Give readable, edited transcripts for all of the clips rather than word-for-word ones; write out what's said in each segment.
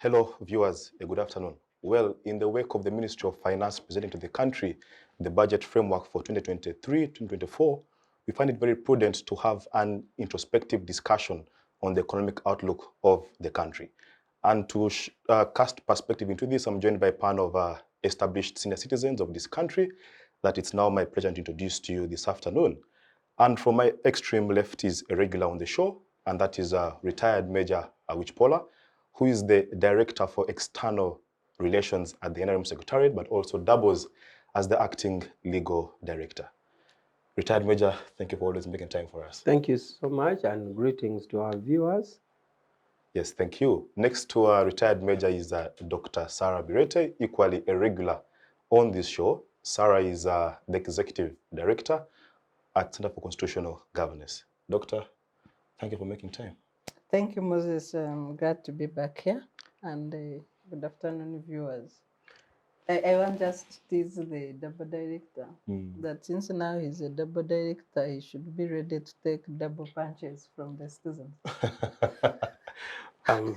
Hello, viewers. Good afternoon. Well, in the wake of the Ministry of Finance presenting to the country the budget framework for 2023-2024, we find it very prudent to have an introspective discussion on the economic outlook of the country. And to cast perspective into this, I'm joined by a panel of established senior citizens of this country that it's now my pleasure to introduce to you this afternoon. And from my extreme left is a regular on the show, and that is retired Major Awich Pollar, who is the Director for External Relations at the NRM Secretariat, but also doubles as the Acting Legal Director. Retired Major, thank you for always making time for us. Thank you so much, and greetings to our viewers. Yes, thank you. Next to our retired Major is Dr. Sarah Bireete, equally a regular on this show. Sarah is the Executive Director at Center for Constitutional Governance. Doctor, thank you for making time. Thank you, Moses. I'm glad to be back here. And good afternoon, viewers. I want just to tease the double director that since now he's a double director, he should be ready to take double punches from the citizens. I'm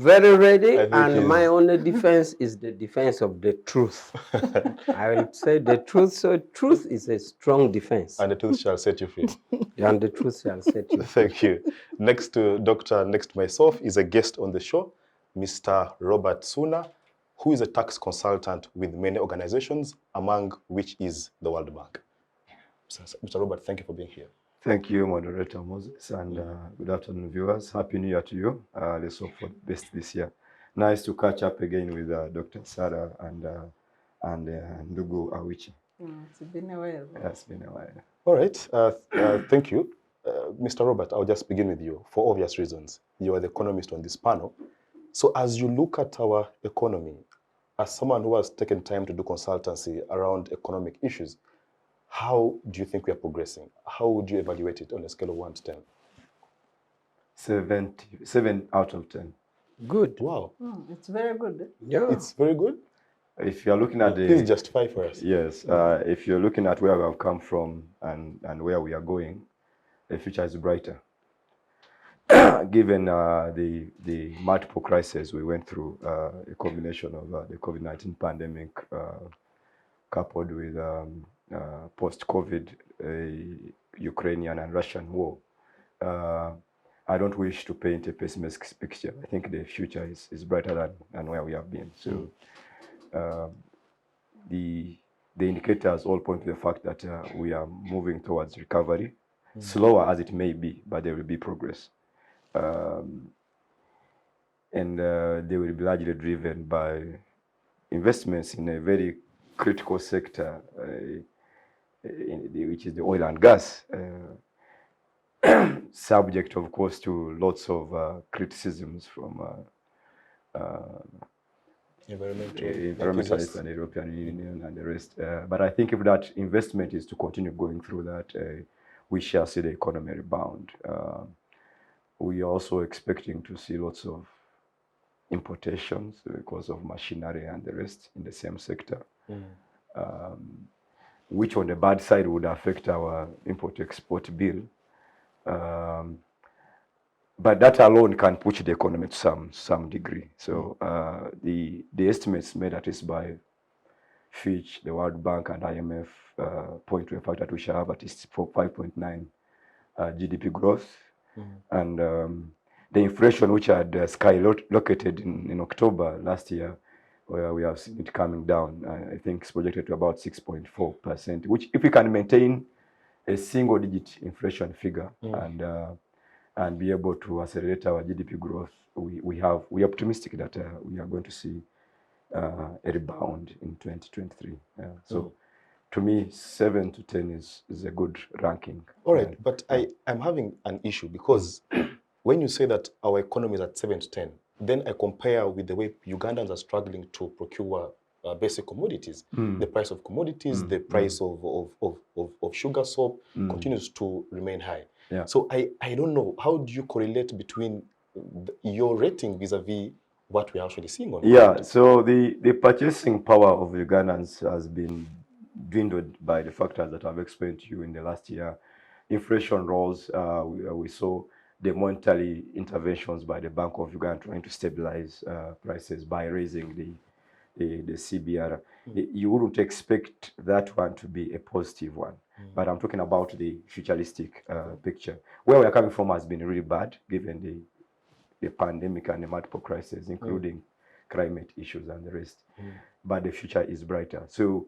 very ready, and my only defense is the defense of the truth. I will say the truth, so truth is a strong defense. And the truth shall set you free. And the truth shall set you free. Thank you. Next to myself is a guest on the show, Mr. Robert Ssuuna, who is a tax consultant with many organizations, among which is the World Bank. Mr. Robert, thank you for being here. Thank you, Moderator Moses, and good afternoon, viewers. Happy New Year to you. Let's hope for the best this year. Nice to catch up again with Dr. Sarah and Ndugu Awich. It's been a while. It's been a while. All right. Thank you. Mr. Robert, I'll just begin with you for obvious reasons. You are the economist on this panel. So as you look at our economy, as someone who has taken time to do consultancy around economic issues, how do you think we are progressing? How would you evaluate it on a scale of 1 to 10? 7 out of 10. Good. Wow. It's very good. Yeah. It's very good. If you're looking at Please justify for us. Yes. If you're looking at where we have come from and where we are going, the future is brighter. Given the multiple crises we went through, a combination of the COVID-19 pandemic coupled with post-COVID Ukrainian and Russian war. I don't wish to paint a pessimistic picture. I think the future is brighter than where we have been. So the indicators all point to the fact that we are moving towards recovery, slower as it may be, but there will be progress. And they will be largely driven by investments in a very critical sector, which is the oil and gas, subject, of course, to lots of criticisms from environmentalists and the European Union and the rest. But I think if that investment is to continue going through that, we shall see the economy rebound. We are also expecting to see lots of importations because of machinery and the rest in the same sector. Which on the bad side would affect our import-export bill. But that alone can push the economy to some degree. So the estimates made at least by Fitch, the World Bank and IMF point to a fact that we shall have at least 5.9 GDP growth. And the inflation, which had skyrocketed in October last year, where we have seen it coming down, I think it's projected to about 6.4%, which if we can maintain a single-digit inflation figure and be able to accelerate our GDP growth, we are optimistic that we are going to see a rebound in 2023. So to me, 7 to 10 is a good ranking. All right, but I'm having an issue because when you say that our economy is at 7 to 10, then I compare with the way Ugandans are struggling to procure basic commodities. The price of commodities, the price of sugar soap continues to remain high. Yeah. So I don't know, how do you correlate between your rating vis-a-vis what we're actually seeing on Yeah, so the purchasing power of Ugandans has been dwindled by the factors that I've explained to you in the last year. Inflation rose, we saw the monetary interventions by the Bank of Uganda trying to stabilize prices by raising the CBR. You wouldn't expect that one to be a positive one. But I'm talking about the futuristic picture. Where we're coming from has been really bad, given the pandemic and the multiple crises, including climate issues and the rest. But the future is brighter. So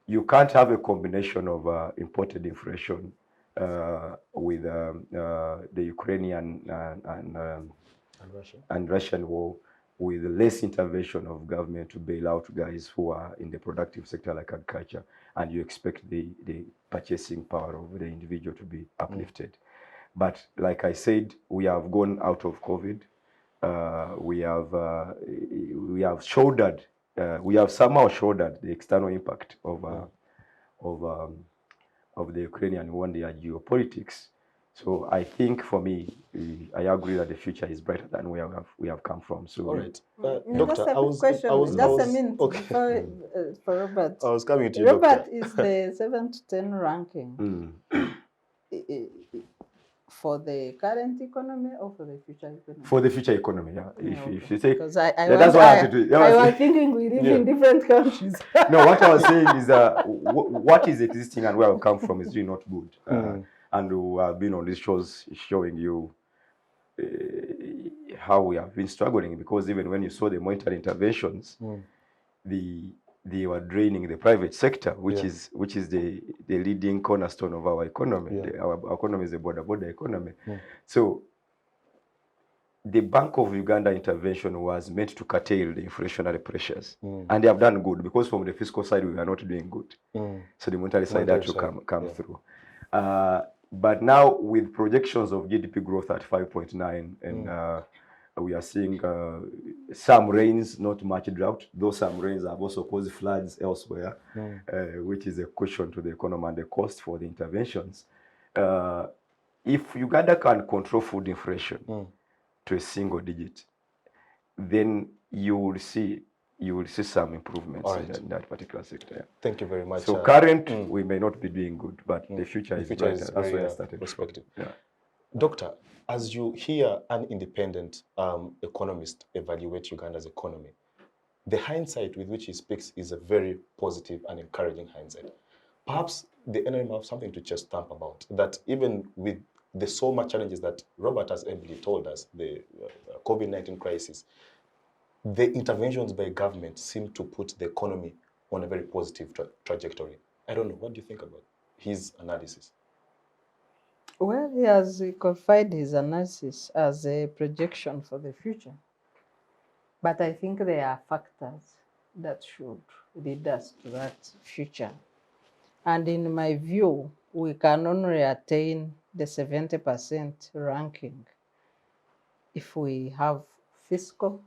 you can't have a combination of imported inflation with the Ukrainian and Russian war, with less intervention of government to bail out guys who are in the productive sector like agriculture, and you expect the purchasing power of the individual to be uplifted. But like I said, we have gone out of COVID. We have shouldered, we have somehow shouldered the external impact of the Ukrainian war and their geopolitics. So I think for me, I agree that the future is brighter than where we have come from. So, all right, Doctor, I was question. Just a minute okay. before for Robert. I was coming to you, Robert Doctor. is the 7 to 10 ranking for the current economy or for the future economy? for the future economy, yeah. If you say, Because I that's why I had to do it. I was thinking we live in different countries. No, what I was saying is what is existing and where we come from is really not good. And we have been on these shows showing you how we have been struggling, because even when you saw the monetary interventions, they were draining the private sector, which is the leading cornerstone of our economy. Our economy is a border economy. So the Bank of Uganda intervention was meant to curtail the inflationary pressures, and they have done good, because from the fiscal side we are not doing good. So the monetary side had to come through. But now with projections of GDP growth at 5.9, and we are seeing some rains, not much drought, though some rains have also caused floods elsewhere, which is a cushion to the economy and the cost for the interventions. If Uganda can control food inflation to a single digit, then you will see some improvements in that particular sector. Yeah. Thank you very much. So current, we may not be doing good, but the future is brighter. Is That's very where I started perspective. Yeah. Doctor, as you hear an independent economist evaluate Uganda's economy, the hindsight with which he speaks is a very positive and encouraging hindsight. Perhaps the NRM have something to just stamp about, that even with the so much challenges that Robert has ably told us, the COVID-19 crisis, the interventions by government seem to put the economy on a very positive trajectory. I don't know, what do you think about his analysis? Well, he has qualified his analysis as a projection for the future. But I think there are factors that should lead us to that future. And in my view, we can only attain the 70% ranking if we have fiscal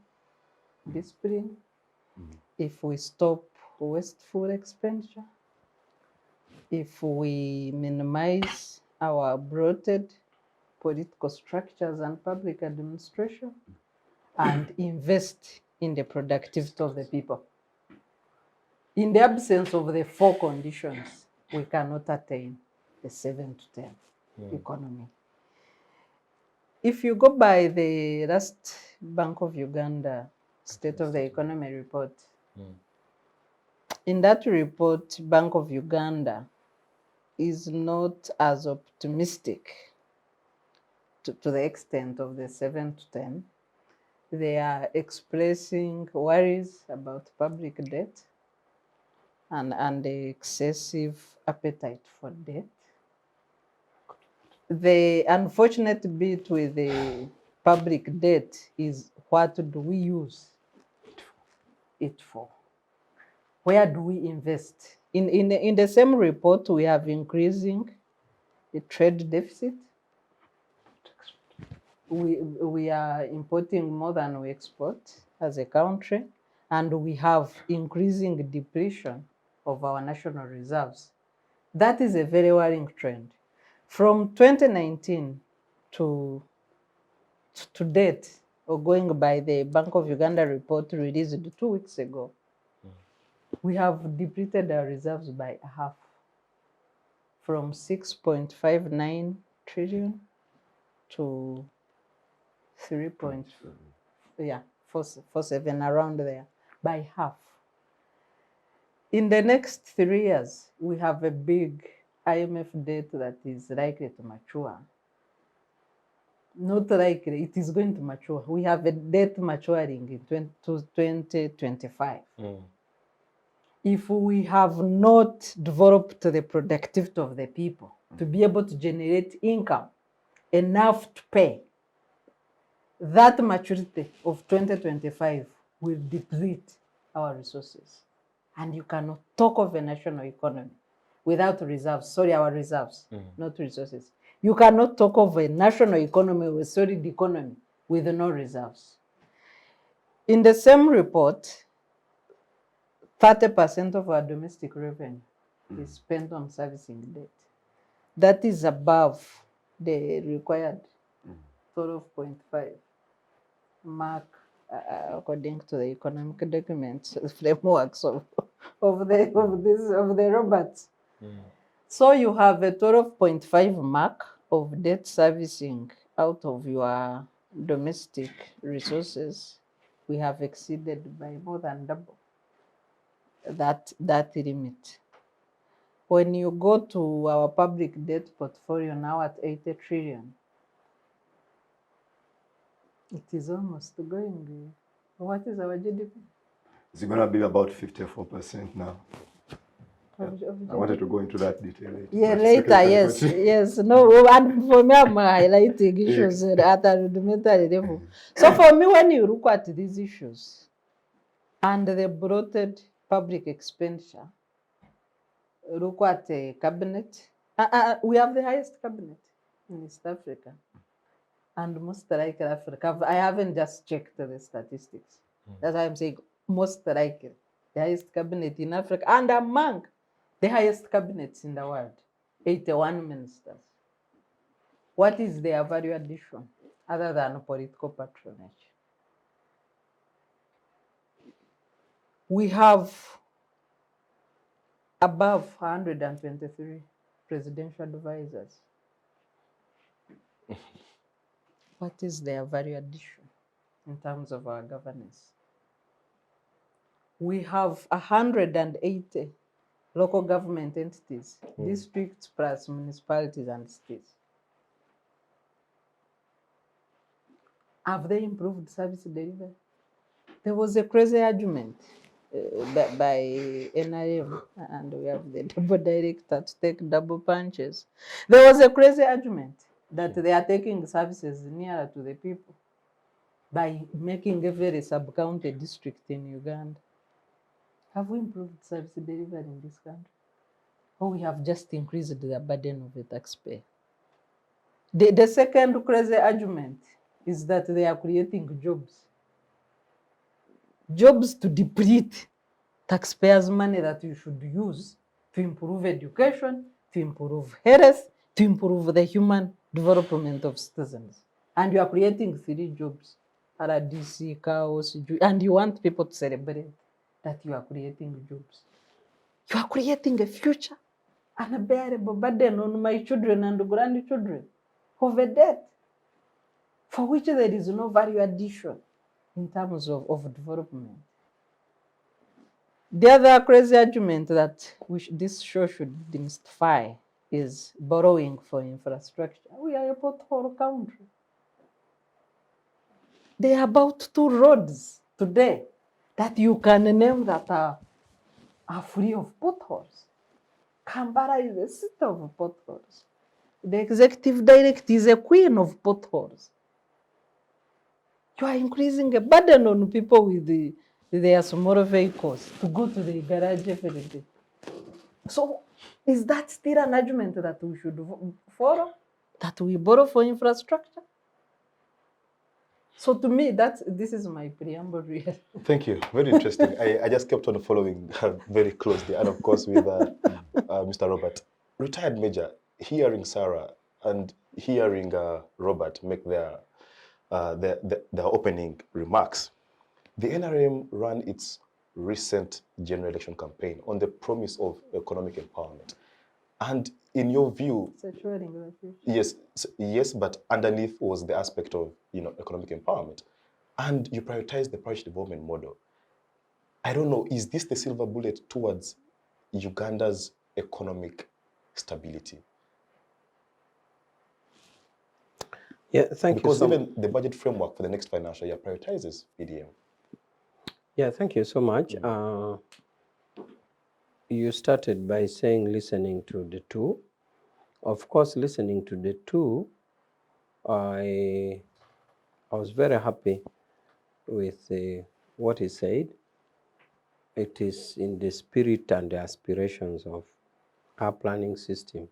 discipline, if we stop wasteful expenditure, if we minimize our bloated political structures and public administration, and invest in the productivity of the people. In the absence of the four conditions, we cannot attain the 7 to 10 economy. If you go by the last Bank of Uganda State of the Economy report, in that report, Bank of Uganda is not as optimistic to the extent of the 7 to 10. They are expressing worries about public debt and the excessive appetite for debt. The unfortunate bit with the public debt is, what do we use it for? Where do we invest? In the same report, we have increasing the trade deficit. We are importing more than we export as a country, and we have increasing depletion of our national reserves. That is a very worrying trend. From 2019 to date, or going by the Bank of Uganda report released 2 weeks ago, we have depleted our reserves by half, from 6.59 trillion to 3.47 around there, by half. In the next 3 years, we have a big IMF debt that is likely to mature. Not likely, it is going to mature. We have a debt maturing in 2025. If we have not developed the productivity of the people to be able to generate income enough to pay, that maturity of 2025 will deplete our resources. And you cannot talk of a national economy without reserves. Sorry, our reserves, not resources. You cannot talk of a national economy or a solid economy with no reserves. In the same report, 30% of our domestic revenue is spent on servicing debt. That is above the required 12.5 mark, according to the economic documents, frameworks of the Roberts. So you have a 12.5 mark of debt servicing out of your domestic resources. We have exceeded by more than double that limit. When you go to our public debt portfolio now at 80 trillion, it is almost going. What is our GDP? It's going to be about 54% now. I wanted to go into that detail later. Yeah, later, yes, yes. No, and for me, I'm highlighting issues at a rudimentary level. So for me, when you look at these issues and the bloated public expenditure, look at the cabinet. We have the highest cabinet in East Africa. And most likely Africa. I haven't just checked the statistics. That's why I'm saying most likely the highest cabinet in Africa and among the highest cabinets in the world, 81 ministers. What is their value addition other than political patronage? We have above 123 presidential advisors. What is their value addition in terms of our governance? We have 180 local government entities, districts plus municipalities and states. Have they improved service delivery? There was a crazy argument by NRM, and we have the double director to take double punches. There was a crazy argument that they are taking services nearer to the people by making every sub-county district in Uganda. Have we improved service delivery in this country? Or we have just increased the burden of the taxpayer? The second crazy argument is that they are creating jobs. Jobs to deplete taxpayers' money that you should use to improve education, to improve health, to improve the human development of citizens. And you are creating 3 jobs, RDC, chaos, and you want people to celebrate that you are creating jobs. You are creating a future, unbearable burden on my children and grandchildren of a debt for which there is no value addition in terms of development. The other crazy argument that this show should demystify is borrowing for infrastructure. We are a pothole country. There are about 2 roads today that you can name that are free of potholes. Kampala is a city of potholes. The executive director is a queen of potholes. You are increasing a burden on people with their small vehicles to go to the garage every day. So is that still an argument that we should follow? That we borrow for infrastructure? So to me, this is my preamble really. Thank you. Very interesting. I just kept on following very closely. And of course with Mr. Robert. Retired Major, hearing Sarah and hearing Robert make their opening remarks, the NRM ran its recent general election campaign on the promise of economic empowerment. And in your view, Securing the future. yes, but underneath was the aspect of economic empowerment, and you prioritize the parish development model. I don't know, is this the silver bullet towards Uganda's economic stability? Yeah, thank you. Because even the budget framework for the next financial year prioritizes PDM. Yeah, thank you so much. You started by saying listening to the two. Of course, listening to the two, I was very happy with what he said. It is in the spirit and the aspirations of our planning system,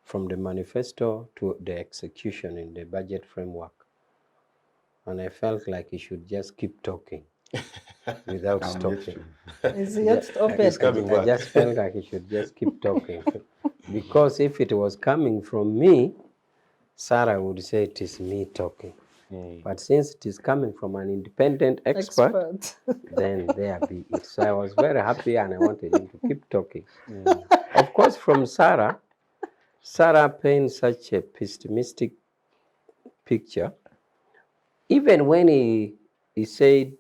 from the manifesto to the execution in the budget framework. And I felt like he should just keep talking without stopping. Is yet open. I just felt like he should just keep talking. Because if it was coming from me, Sarah would say it is me talking. But since it is coming from an independent expert, then there be it. So I was very happy and I wanted him to keep talking. Of course, from Sarah paints such a pessimistic picture. Even when he said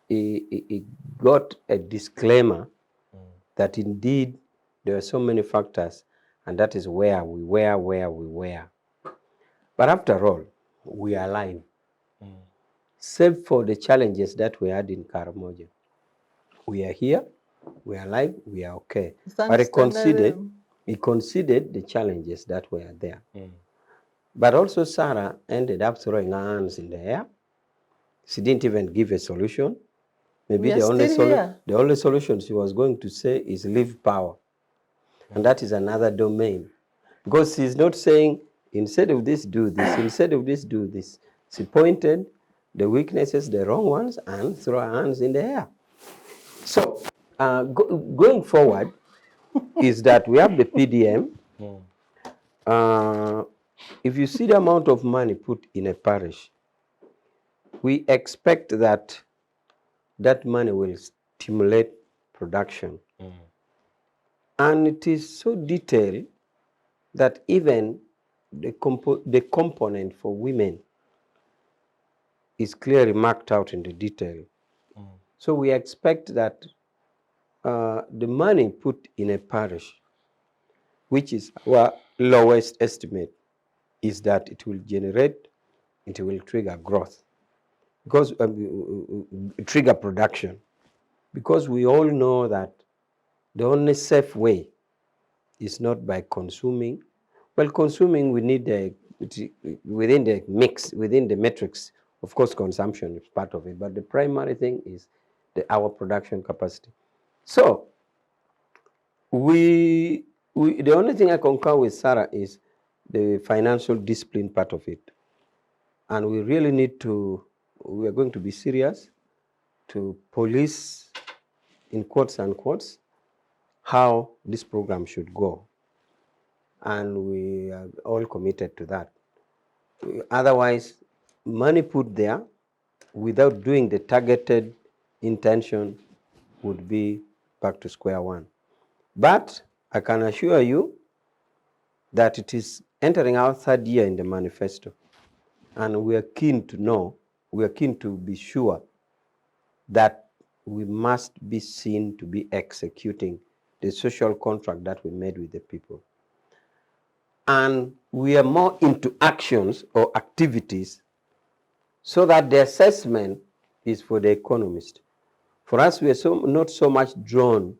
he got a disclaimer that indeed there are so many factors, and that is where we were. But after all, we are alive. Save for the challenges that we had in Karamoja. We are here, we are alive, we are okay. But he considered the challenges that were there. But also Sarah ended up throwing her hands in the air. She didn't even give a solution. Maybe the only solution she was going to say is leave power. And that is another domain. Because she's not saying, instead of this, do this. Instead of this, do this. She pointed the weaknesses, the wrong ones, and threw her hands in the air. So going forward is that we have the PDM. If you see the amount of money put in a parish, we expect that that money will stimulate production. And it is so detailed that even the component for women is clearly marked out in the detail. So we expect that the money put in a parish, which is our lowest estimate, is that it will trigger growth, because trigger production. Because we all know that the only safe way is not by consuming. Well, consuming, we need within the mix, within the metrics. Of course, consumption is part of it, but the primary thing is our production capacity. So, the only thing I concur with Sarah is the financial discipline part of it. And we really we are going to be serious to police, in quotes and quotes, how this program should go. And we are all committed to that. Otherwise, money put there without doing the targeted intention would be back to square one. But I can assure you that it is entering our third year in the manifesto. And we are keen to be sure that we must be seen to be executing the social contract that we made with the people. And we are more into actions or activities so that the assessment is for the economist. For us, we are not so much drawn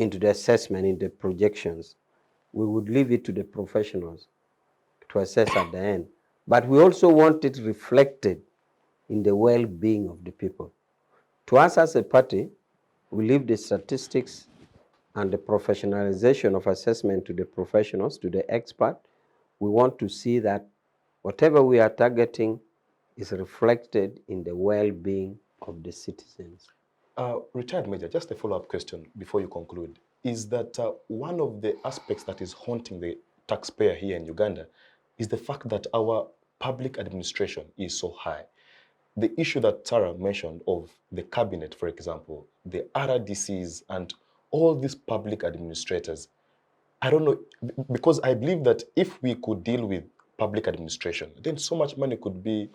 into the assessment, in the projections. We would leave it to the professionals to assess at the end. But we also want it reflected in the well-being of the people. To us as a party, we leave the statistics and the professionalization of assessment to the professionals, to the expert. We want to see that whatever we are targeting is reflected in the well-being of the citizens. Retired Major, just a follow-up question before you conclude, is that one of the aspects that is haunting the taxpayer here in Uganda is the fact that our public administration is so high. The issue that Sarah mentioned of the cabinet, for example, the RDCs and all these public administrators, I don't know, because I believe that if we could deal with public administration, then so much money could be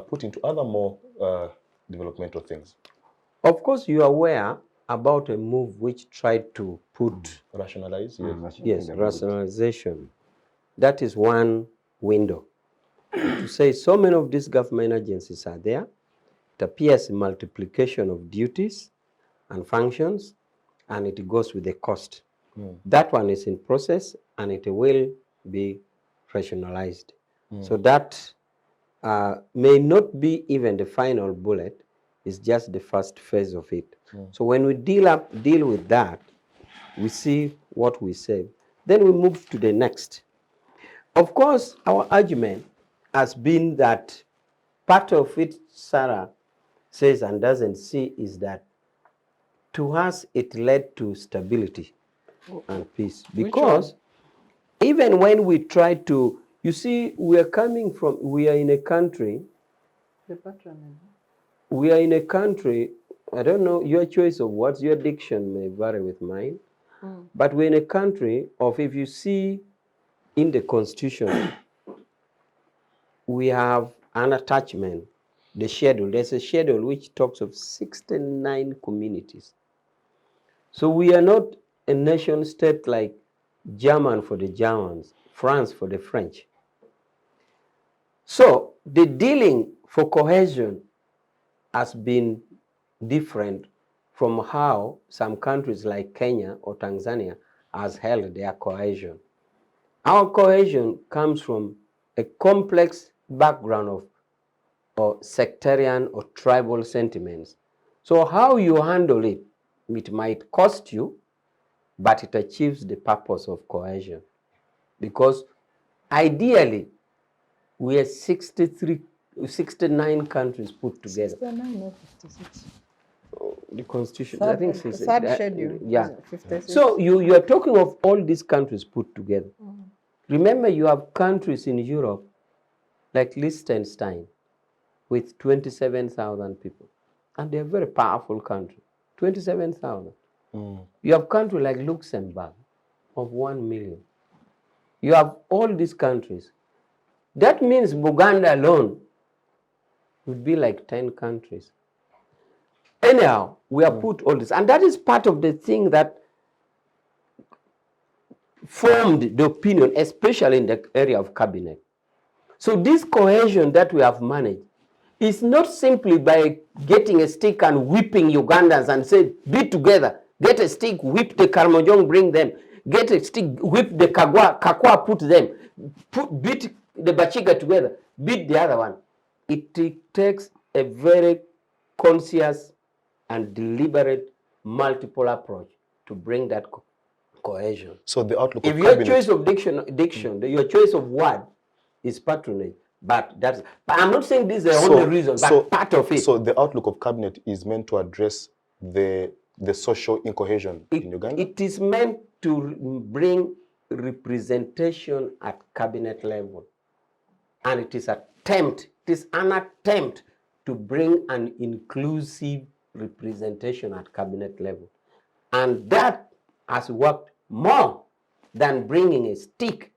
put into other more developmental things. Of course, you are aware about a move which tried to put Rationalize, yes. yes, rationalization. That is one window. To say so many of these government agencies are there, it appears multiplication of duties and functions, and it goes with the cost. That one is in process, and it will be rationalized. So that may not be even the final bullet, it's just the first phase of it. So when we deal with that, we see what we save. Then we move to the next. Of course, our argument has been that part of it, Sarah says and doesn't see, is that to us it led to stability and peace. Because even when we try to, you see, we are in a country, The patronage. we are in a country, I don't know, your choice of words, your diction may vary with mine, but we're in a country of, if you see in the constitution, we have an attachment, the schedule. There's a schedule which talks of 69 communities. So we are not a nation state like German for the Germans, France for the French. So the dealing for cohesion has been different from how some countries like Kenya or Tanzania has held their cohesion. Our cohesion comes from a complex background of or sectarian or tribal sentiments. So how you handle it, it might cost you, but it achieves the purpose of cohesion. Because ideally, we are 69 countries put together. 69 or 56. The constitution, Third, I think, third schedule. yeah. 56. So you are talking of all these countries put together. Remember, you have countries in Europe like Liechtenstein with 27,000 people, and they're a very powerful country. 27,000. You have countries like Luxembourg of 1 million. You have all these countries. That means Uganda alone would be like 10 countries. Anyhow, we have put all this, and that is part of the thing that formed the opinion, especially in the area of cabinet. So this cohesion that we have managed is not simply by getting a stick and whipping Ugandans and say, be together, get a stick, whip the Karamojong, bring them, get a stick, whip the Kakwa, put them, beat the Bachiga together, beat the other one. It takes a very conscious and deliberate multiple approach to bring that cohesion. So the outlook If of your cabinet, choice of diction, your choice of word is patronage, but I'm not saying this is the only reason, but part of it. So the outlook of cabinet is meant to address the social incohesion in Uganda? It is meant to bring representation at cabinet level. And it is an attempt to bring an inclusive representation at cabinet level. And that has worked more than bringing a stick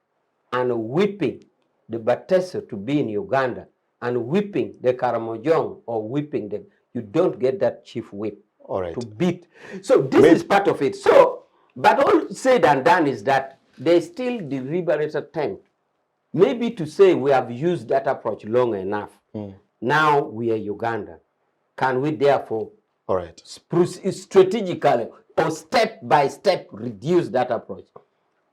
and whipping the Bateso to be in Uganda and whipping the Karamojong or whipping the, you don't get that chief whip to beat. So this is part of it. So, but all said and done is that there's still deliberate attempt, maybe to say we have used that approach long enough. Now we are Uganda. Can we therefore strategically or step by step reduce that approach?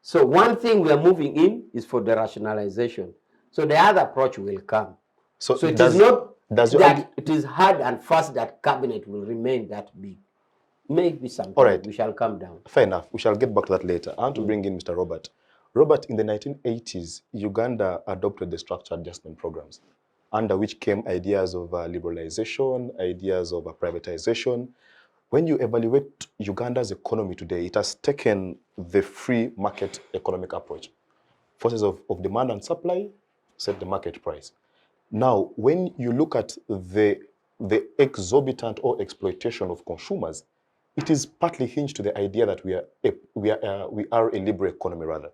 So one thing we are moving in is for the rationalization. So the other approach will come. So it is not that it is hard and fast that cabinet will remain that big. Maybe sometime we shall come down. Fair enough. We shall get back to that later. I want to bring in Mr. Robert. Robert, in the 1980s, Uganda adopted the structured adjustment programs, under which came ideas of liberalization, ideas of privatization. When you evaluate Uganda's economy today, it has taken the free market economic approach. Forces of demand and supply set the market price. Now, when you look at the exorbitant or exploitation of consumers, it is partly hinged to the idea that we are a liberal economy rather.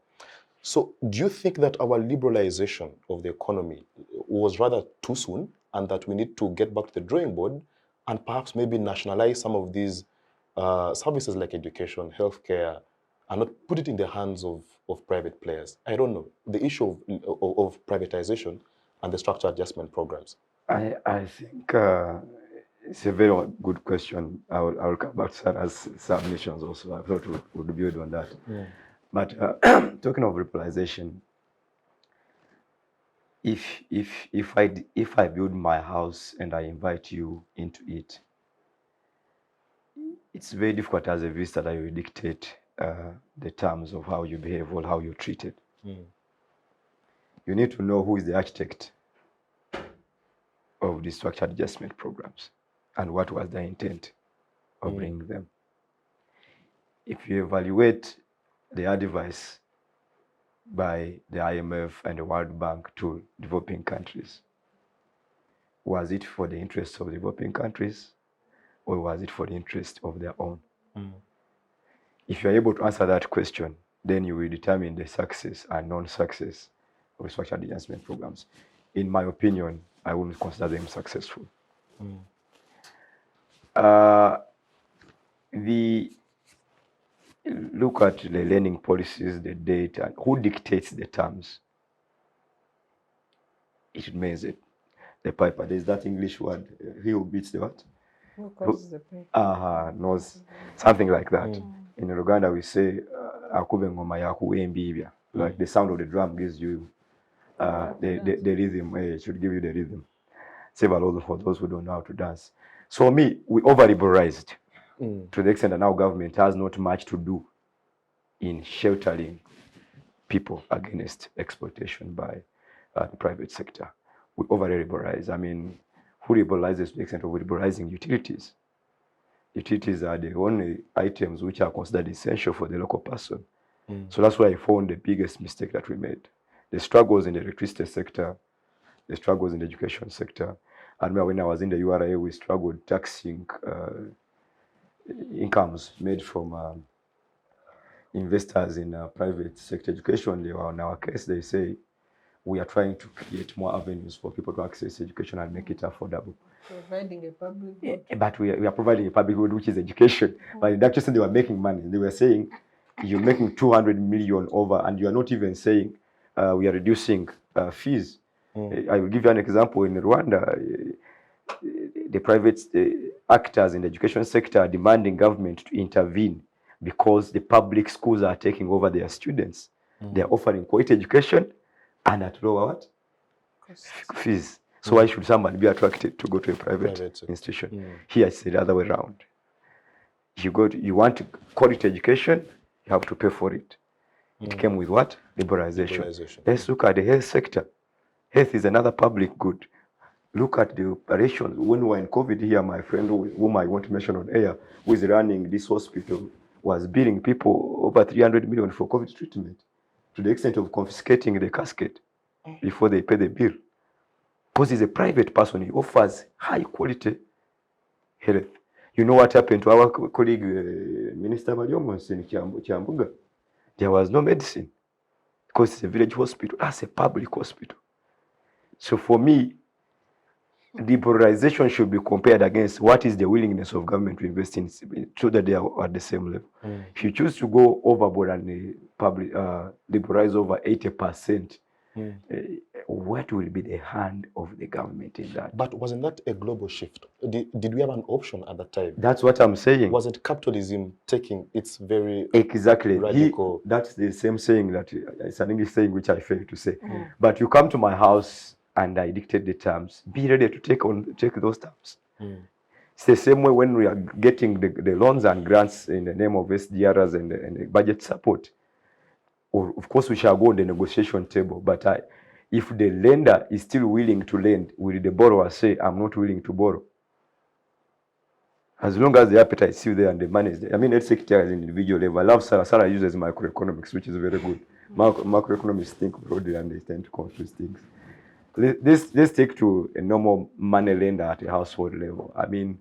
So do you think that our liberalization of the economy was rather too soon and that we need to get back to the drawing board and perhaps maybe nationalize some of these services like education, healthcare, and not put it in the hands of private players? I don't know. The issue of privatization and the structural adjustment programs. I think it's a very good question. I'll come back to Sarah's submissions also. I thought we would build on that. Yeah. But talking of liberalization, if I build my house and I invite you into it, it's very difficult as a visitor that you dictate the terms of how you behave or how you're treated. Mm. You need to know who is the architect of the structured adjustment programs and what was the intent of bringing them. If you evaluate the advice by the IMF and the World Bank to developing countries, was it for the interests of developing countries or was it for the interest of their own? If you're able to answer that question, then you will determine the success and non-success of structured adjustment programs. In my opinion, I wouldn't consider them successful. Look at the lending policies, the date, and who dictates the terms. It remains the piper. There's that English word, he who beats the what? Who calls the paper? Knows something like that. In Uganda, we say, akube ngoma yakuwembibya. Like the sound of the drum gives you the rhythm. It should give you the rhythm. Save a lot for those who don't know how to dance. So me, we over-liberalized to the extent that now government has not much to do in sheltering people against exploitation by the private sector. We over-liberalize. I mean, who liberalizes to the extent of liberalizing utilities? Utilities are the only items which are considered essential for the local person. So that's why I found the biggest mistake that we made. The struggles in the electricity sector, the struggles in the education sector. I remember when I was in the URA, we struggled taxing incomes made from investors in private sector education. They were on our case. They say, we are trying to create more avenues for people to access education and make it affordable. Providing a public good. But we are providing a public good, which is education. But they actually said they were making money. They were saying, you're making 200 million over, and you are not even saying we are reducing fees. I will give you an example. In Rwanda, the private actors in the education sector are demanding government to intervene because the public schools are taking over their students. They are offering quality education and at lower what? Fees. So why should somebody be attracted to go to a private institution? Here it's the other way around. You want quality education, you have to pay for it. It came with what? Liberalization. Let's look at the health sector. Health is another public good. Look at the operations. When we were in COVID here, my friend, whom I want to mention on air, who is running this hospital, was billing people over 300 million for COVID treatment, to the extent of confiscating the casket before they pay the bill. Because he's a private person, he offers high quality health. You know what happened to our colleague, Minister Mariomons in Kiambuga? There was no medicine because it's a village hospital. That's a public hospital. So for me, liberalization should be compared against what is the willingness of government to invest in so that they are at the same level. If you choose to go overboard and liberalize over 80%, what will be the hand of the government in that? But wasn't that a global shift? Did we have an option at that time? That's what I'm saying. Wasn't capitalism taking its very radical... That's the same saying that it's an English saying which I failed to say. But you come to my house and I dictate the terms. Be ready to take those terms. It's the same way when we are getting the loans and grants in the name of SDRs and the budget support. Of course, we shall go on the negotiation table, but if the lender is still willing to lend, will the borrower say, I'm not willing to borrow? As long as the appetite is still there and the money is there. I mean, let's take it at an individual level. I love Sarah. Sarah uses microeconomics, which is very good. Macroeconomists think broadly and they tend to confuse things. Let's take to a normal money lender at a household level. I mean,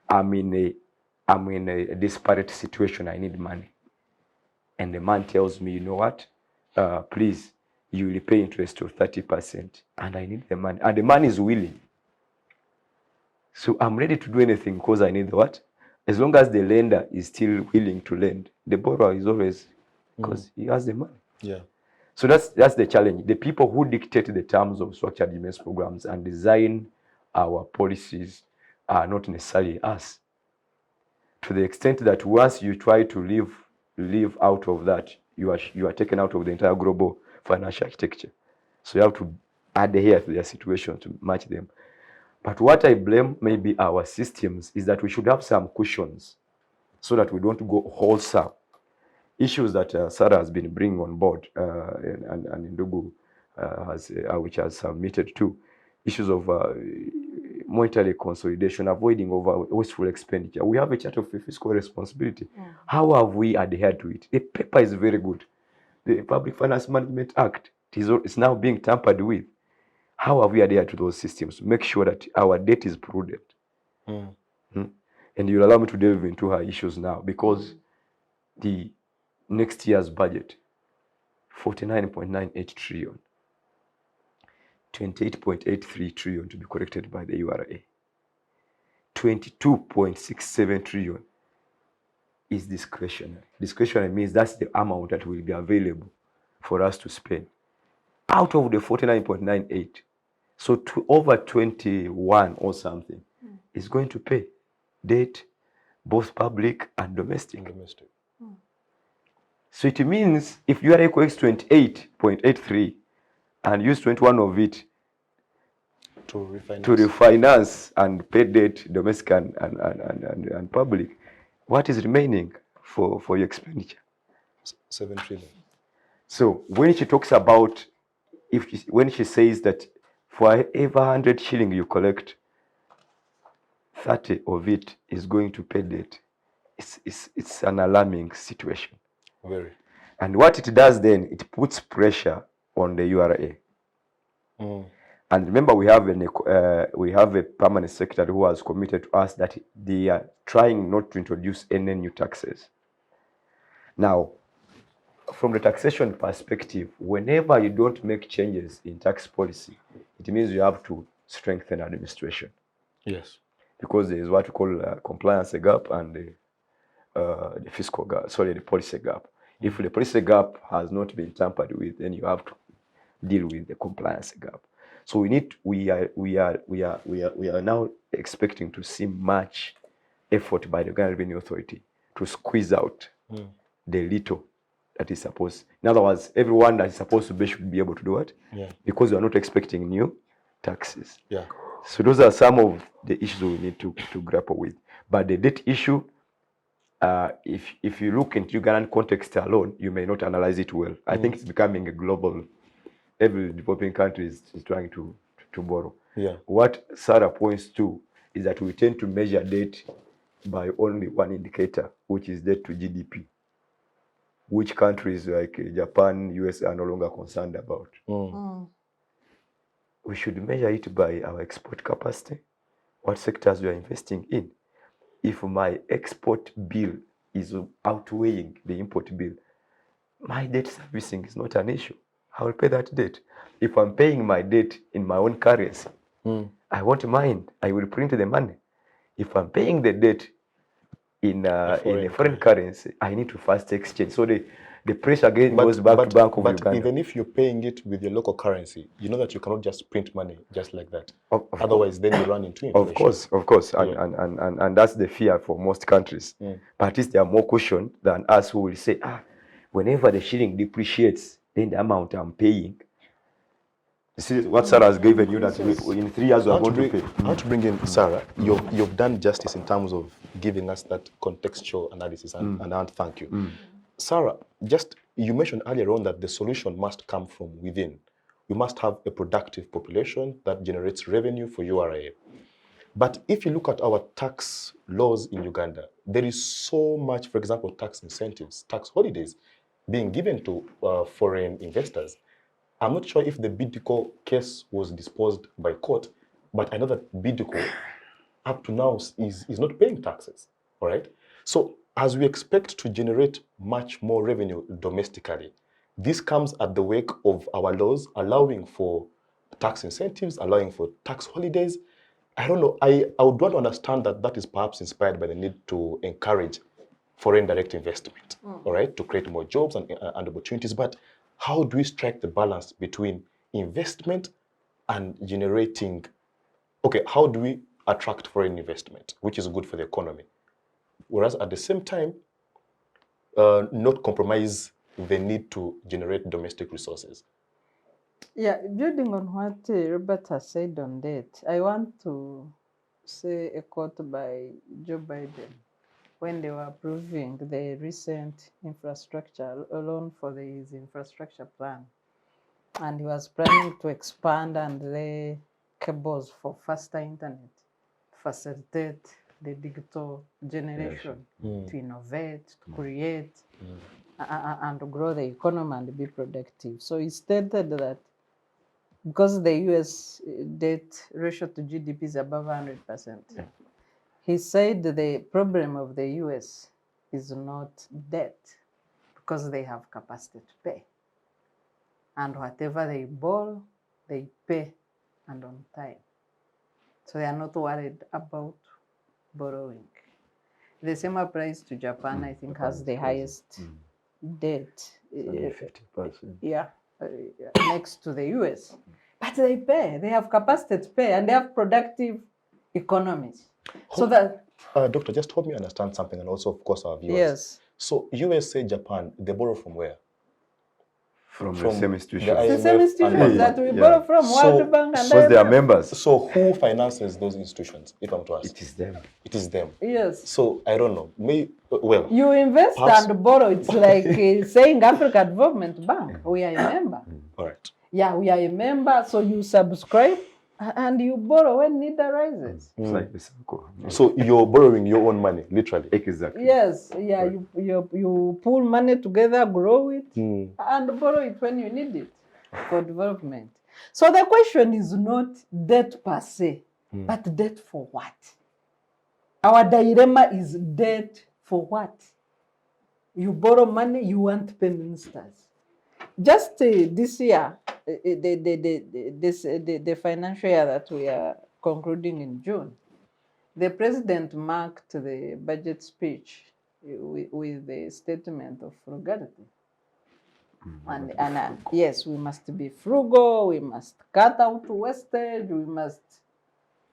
I'm in a I'm in a disparate situation, I need money. And the man tells me, you know what, please, you will pay interest of 30%, and I need the money. And the man is willing. So I'm ready to do anything because I need the what? As long as the lender is still willing to lend, the borrower is always, because he has the money. Yeah. So that's the challenge. The people who dictate the terms of structured investment programs and design our policies are not necessarily us. To the extent that once you try to live out of that, you are taken out of the entire global financial architecture. So you have to adhere to their situation to match them. But what I blame maybe our systems is that we should have some cushions so that we don't go wholesale. Issues that Sarah has been bringing on board and Ndugu which has submitted to, issues of monetary consolidation, avoiding over wasteful expenditure. We have a chart of fiscal responsibility. How have we adhered to it? The paper is very good. The Public Finance Management Act is now being tampered with. How have we adhered to those systems? Make sure that our debt is prudent. And you'll allow me to delve into her issues now, because the next year's budget, 49.98 trillion, 28.83 trillion to be corrected by the URA, 22.67 trillion is discretionary. Discretionary means that's the amount that will be available for us to spend out of the 49.98. So to over 21 or something is going to pay debt, both public and domestic. So it means if you are equals 28.83 and use 21 of it To refinance. to refinance and pay debt, domestic and public, what is remaining for your expenditure? 7 trillion. So when she talks about, when she says that for every 100 shilling you collect, 30 of it is going to pay debt, it's an alarming situation. Very. And what it does then, it puts pressure on the URA. And remember, we have a permanent secretary who has committed to us that they are trying not to introduce any new taxes. Now, from the taxation perspective, whenever you don't make changes in tax policy, it means you have to strengthen administration. Yes. Because there is what we call compliance gap and the fiscal gap, the policy gap. If the policy gap has not been tampered with, then you have to deal with the compliance gap. So we are now expecting to see much effort by the Uganda Revenue Authority to squeeze out the little that is supposed. In other words, everyone that is supposed to be should be able to do it. Yeah. Because we are not expecting new taxes. Yeah. So those are some of the issues we need to grapple with. But the debt issue, if you look into Ugandan context alone, you may not analyze it well. I think it's becoming a global. Every developing country is trying to borrow. Yeah. What Sarah points to is that we tend to measure debt by only one indicator, which is debt to GDP, which countries like Japan, US are no longer concerned about. We should measure it by our export capacity, what sectors we are investing in. If my export bill is outweighing the import bill, my debt servicing is not an issue. I will pay that debt. If I'm paying my debt in my own currency, I won't mind. I will print the money. If I'm paying the debt in a foreign currency, I need to first exchange. So the pressure again goes back to Bank of Uganda. But even if you're paying it with your local currency, you know that you cannot just print money just like that. Otherwise, then you run into inflation. Of course. Yeah. And that's the fear for most countries. But at least they are more cushioned than us, who will say, whenever the shilling depreciates, then the amount I'm paying. You see what Sarah has given you, that in 3 years we are going to pay. I want to bring in Sarah. You've done justice in terms of giving us that contextual analysis, and I want to thank you. Sarah, you mentioned earlier on that the solution must come from within. We must have a productive population that generates revenue for URA. But if you look at our tax laws in Uganda, there is so much, for example, tax incentives, tax holidays being given to foreign investors. I'm not sure if the Bidco case was disposed by court, but I know that Bidco up to now is not paying taxes. All right. So as we expect to generate much more revenue domestically, this comes at the wake of our laws allowing for tax incentives, allowing for tax holidays. I don't know. I would want to understand that that is perhaps inspired by the need to encourage foreign direct investment, all right, to create more jobs and opportunities. But how do we strike the balance between investment and generating? Okay, how do we attract foreign investment, which is good for the economy, whereas at the same time, not compromise the need to generate domestic resources? Yeah, building on what Robert has said on that, I want to say a quote by Joe Biden when they were approving the recent infrastructure loan for his infrastructure plan. And he was planning to expand and lay cables for faster internet, to facilitate the digital generation, to innovate, to create, and to grow the economy and be productive. So he stated that because the US debt ratio to GDP is above 100%, he said the problem of the US is not debt because they have capacity to pay. And whatever they borrow, they pay and on time. So they are not worried about borrowing. The same applies to Japan, I think, has the highest debt. 50%. Yeah, next to the US. But they pay, they have capacity to pay, and they have productive economies. So that, Doctor, just help me understand something, and also, of course, our viewers. yes. So USA, Japan, they borrow from where? From the same The institutions. The IMF same and institutions World that Bank. we Yeah. borrow from, So- World Bank and Because they are IMF. members. So who finances those institutions, if I'm to ask? It is them. It is them. Yes. So I don't know. Well, You invest perhaps- and borrow. It's like saying Africa Development Bank. We are a member. all right. Yeah, we are a member. So you subscribe and you borrow when need arises. It's like the circle. So you're borrowing your own money, literally. Exactly. Yes, yeah, you pull money together, grow it, Hmm. and borrow it when you need it for development. So the question is not debt per se, but debt for what? Our dilemma is debt for what? You borrow money, you want to pay ministers. Just this year, the financial year that we are concluding in June, the president marked the budget speech with the statement of frugality. And yes, we must be frugal, we must cut out wastage, we must,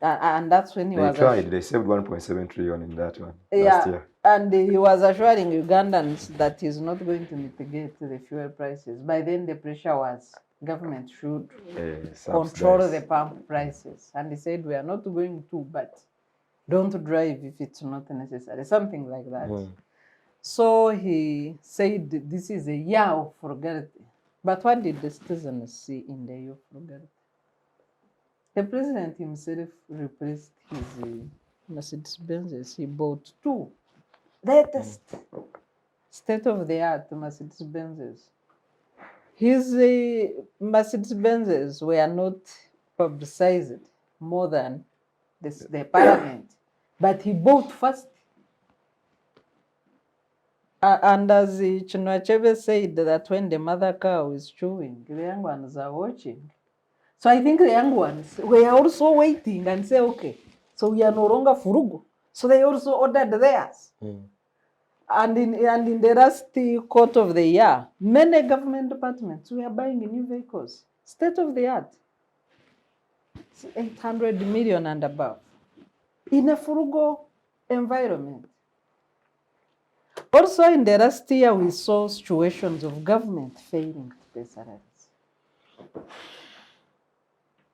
and that's when he They was tried. They saved 1.7 trillion in that one last yeah, year. and he was assuring Ugandans that he's not going to mitigate the fuel prices. By then, the pressure was government should control the Subsidize. pump prices. And he said, we are not going to, but don't drive if it's not necessary, something like that. So he said, this is a year of frugality. But what did the citizens see in the year of frugality? The president himself replaced his Mercedes-Benzes. He bought two latest state-of-the-art Mercedes-Benzes. His Mercedes-Benzes were not publicized more than the parliament, but he bought first. And as Chinua said, that when the mother cow is chewing, the young ones are watching. So I think the young ones were also waiting and say, okay, so we are no longer frugal. So they also ordered theirs. And in the last quarter of the year, many government departments were buying new vehicles, state of the art, 800 million and above, in a frugal environment. Also, in the last year, we saw situations of government failing to pay salaries.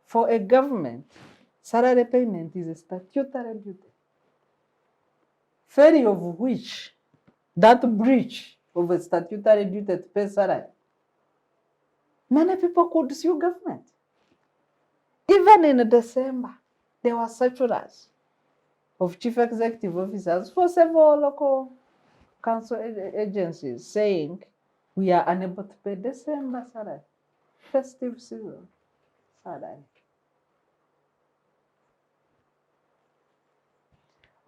For a government, salary payment is a statutory duty, failure of which, that breach of a statutory duty to pay salary, many people could sue government. Even in December, there were circulars of chief executive officers for several local council agencies saying we are unable to pay December salary, festive season salary.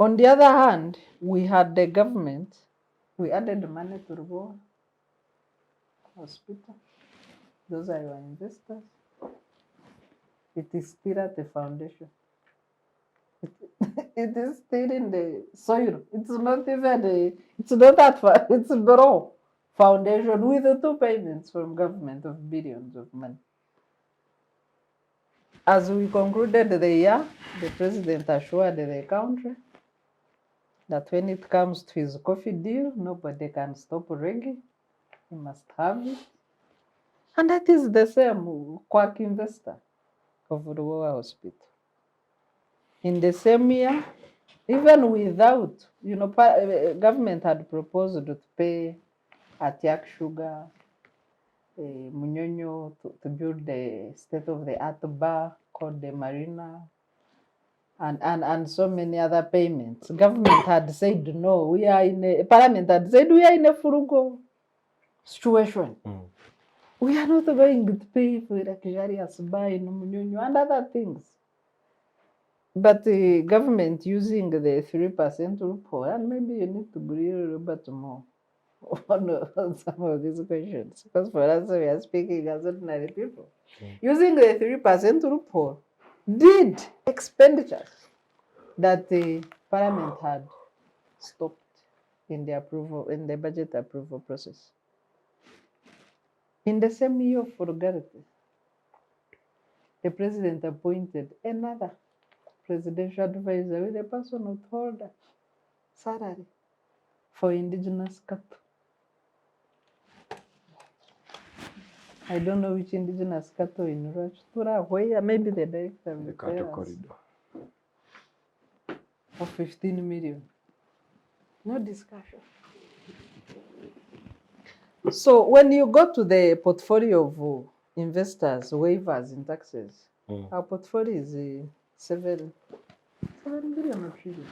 On the other hand, we had the government, we added money to Ruboa Hospital. Those are your investors. It is still at the foundation. It is still in the soil. It's not even it's not that far, it's the raw foundation with the 2 payments from government of billions of money. As we concluded the year, the president assured the country that when it comes to his coffee deal, nobody can stop reggae. He must have it. And that is the same quack investor of Ruboa Hospital. In the same year, even without, government had proposed to pay Atiak Sugar, Munyonyo to build the state-of-the-art bar called the Marina, and so many other payments. Government had said no. Parliament had said we are in a frugal situation. We are not going to pay for luxurious bar in Munyonyo and other things. But the government using the 3% loophole, and maybe you need to grill Robert more on some of these questions, because for us we are speaking as ordinary people. Using the 3% loophole did expenditures that the Parliament had stopped in the budget approval process. In the same year of frugality, the president appointed another presidential advisor with a personal holder salary for indigenous cattle. I don't know which indigenous cattle in Rajtura, where maybe the director of The the cattle Parish corridor. of 15 million. No discussion. So when you go to the portfolio of investors, waivers in taxes, our portfolio is 7 billion or trillion.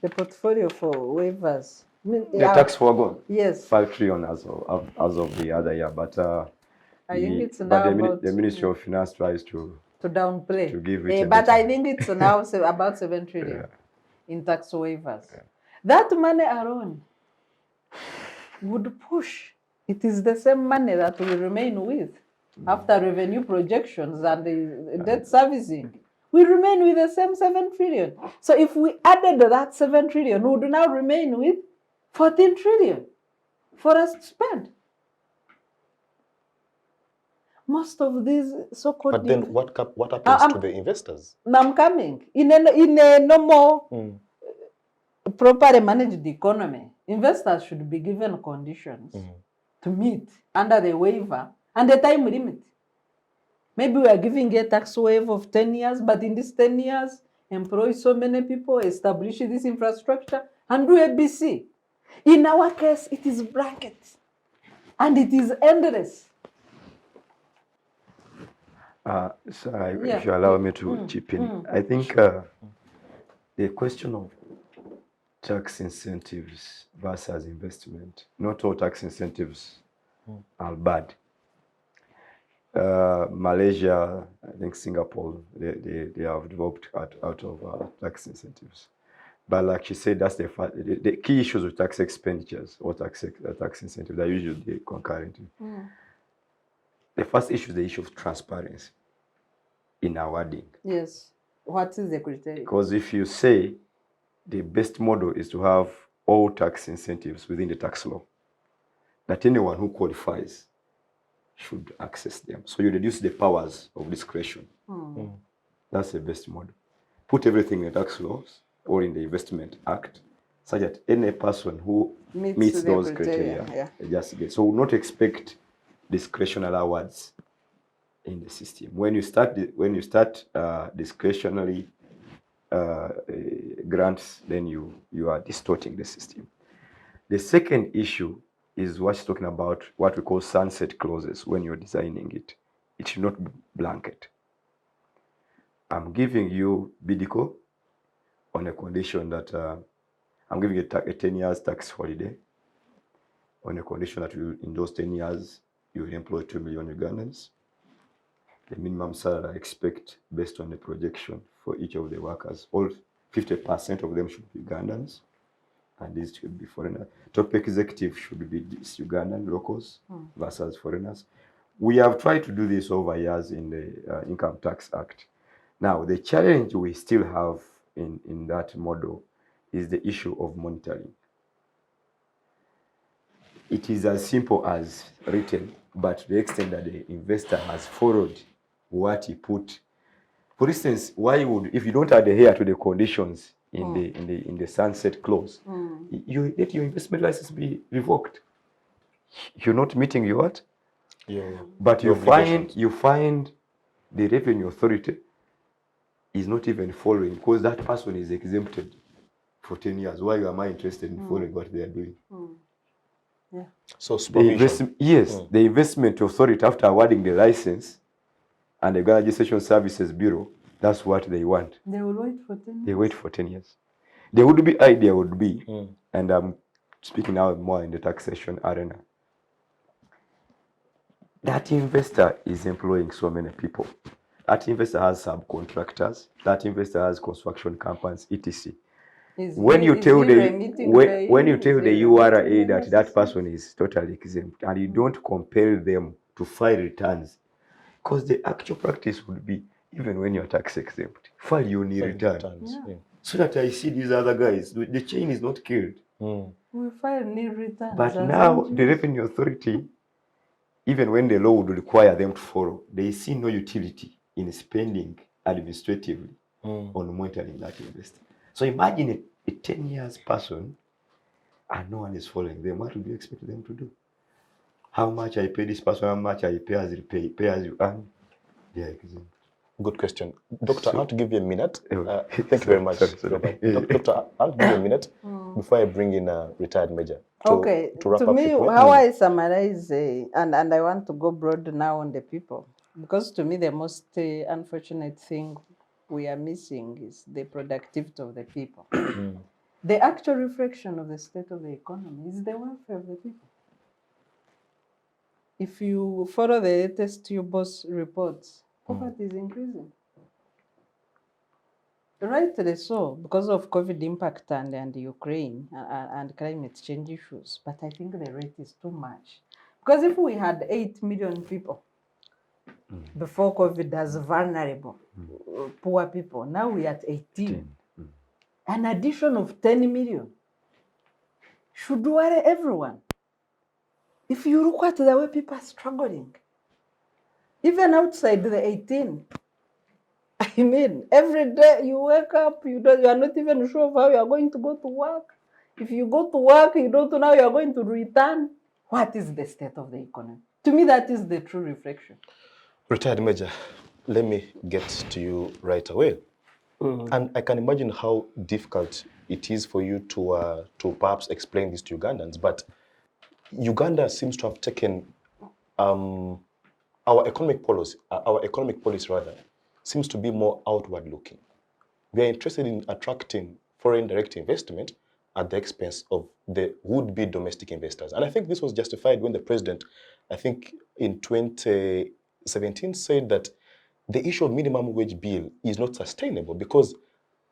The portfolio for waivers. The tax foregone. Yes. 5 trillion as of the other year, but I think it's but now the, about the Ministry of Finance tries to downplay. to give it a But better- I think it's now about 7 trillion in tax waivers. That money alone would push. It is the same money that we remain with after revenue projections and the debt servicing. We remain with the same 7 trillion. So if we added that 7 trillion, we would now remain with 14 trillion for us to spend. Most of these so-called... But then what happens to the investors? I'm coming. In a normal, properly managed economy, investors should be given conditions to meet under the waiver and the time limit. Maybe we are giving a tax waiver of 10 years, but in these 10 years, employ so many people, establish this infrastructure, and do ABC. In our case, it is blanket, and it is endless. If you allow me to chip in, I think the question of tax incentives versus investment, not all tax incentives are bad. Malaysia, I think Singapore, they have developed out of tax incentives. But like she said, that's the key issues with tax expenditures or tax incentives are usually concurrent. The first issue is the issue of transparency in awarding. Yes. What is the criteria? Because if you say the best model is to have all tax incentives within the tax law, that anyone who qualifies should access them. So you reduce the powers of discretion. That's the best model. Put everything in the tax laws or in the Investment Act, such that any person who meets those criteria just gets. So we'll not expect discretionary awards in the system. When you start discretionary grants, then you are distorting the system. The second issue is what's talking about what we call sunset clauses. When you're designing it, it should not be blanket. I'm giving you BDCO on a condition that I'm giving you a 10 years tax holiday on a condition that in those 10 years you will employ 2 million Ugandans. The minimum salary I expect based on the projection for each of the workers, all 50% of them should be Ugandans, and these should be foreigners. Top executive should be these Ugandan locals versus foreigners. We have tried to do this over years in the Income Tax Act. Now, the challenge we still have in that model is the issue of monitoring. It is as simple as written, but to the extent that the investor has followed what he put. For instance, why would, if you don't adhere to the conditions in the sunset clause, you let your investment license be revoked. You're not meeting your what? But you find the revenue authority is not even following, because that person is exempted for 10 years. Why am I interested in following what they are doing? Yeah. So supervision. The investment authority, after awarding the license, and the Uganda Legislation Services Bureau, that's what they want. They will wait for 10 years. They wait for 10 years. The would-be idea would be, and I'm speaking now more in the taxation arena, that investor is employing so many people. That investor has subcontractors. That investor has construction companies, etc. When you tell the URA that that person is totally exempt, and you don't compel them to file returns, because the actual practice would be, even when you're tax exempt, file your new returns. So that I see these other guys, the chain is not killed. We file new returns. But now the revenue authority, even when the law would require them to follow, they see no utility in spending administratively on monitoring that investor. So imagine a 10 years person and no one is following them. What would you expect them to do? How much I pay this person, how much I pay as you earn? Yeah, exempt. Good question. Doctor, I want to give you a minute. Thank you very much, Robert. Doctor, I'll give you a minute before I bring in a retired major. To wrap to up me, your point. how I summarize, and I want to go broad now on the people, because to me the most unfortunate thing we are missing is the productivity of the people. The actual reflection of the state of the economy is the welfare of the people. If you follow the latest UBOS reports, poverty is increasing. Rightly so, because of COVID impact and Ukraine and climate change issues. But I think the rate is too much. Because if we had 8 million people before COVID as vulnerable, poor people, now we are at 18. An addition of 10 million should worry everyone. If you look at the way people are struggling, even outside the 18, I mean, every day you wake up, you are not even sure of how you are going to go to work. If you go to work, you don't know how you are going to return. What is the state of the economy? To me, that is the true reflection. Retired Major, let me get to you right away. And I can imagine how difficult it is for you to perhaps explain this to Ugandans. But Uganda seems to have taken our economic policy rather, seems to be more outward looking. We are interested in attracting foreign direct investment at the expense of the would-be domestic investors. And I think this was justified when the president, I think in 2017, said that the issue of minimum wage bill is not sustainable, because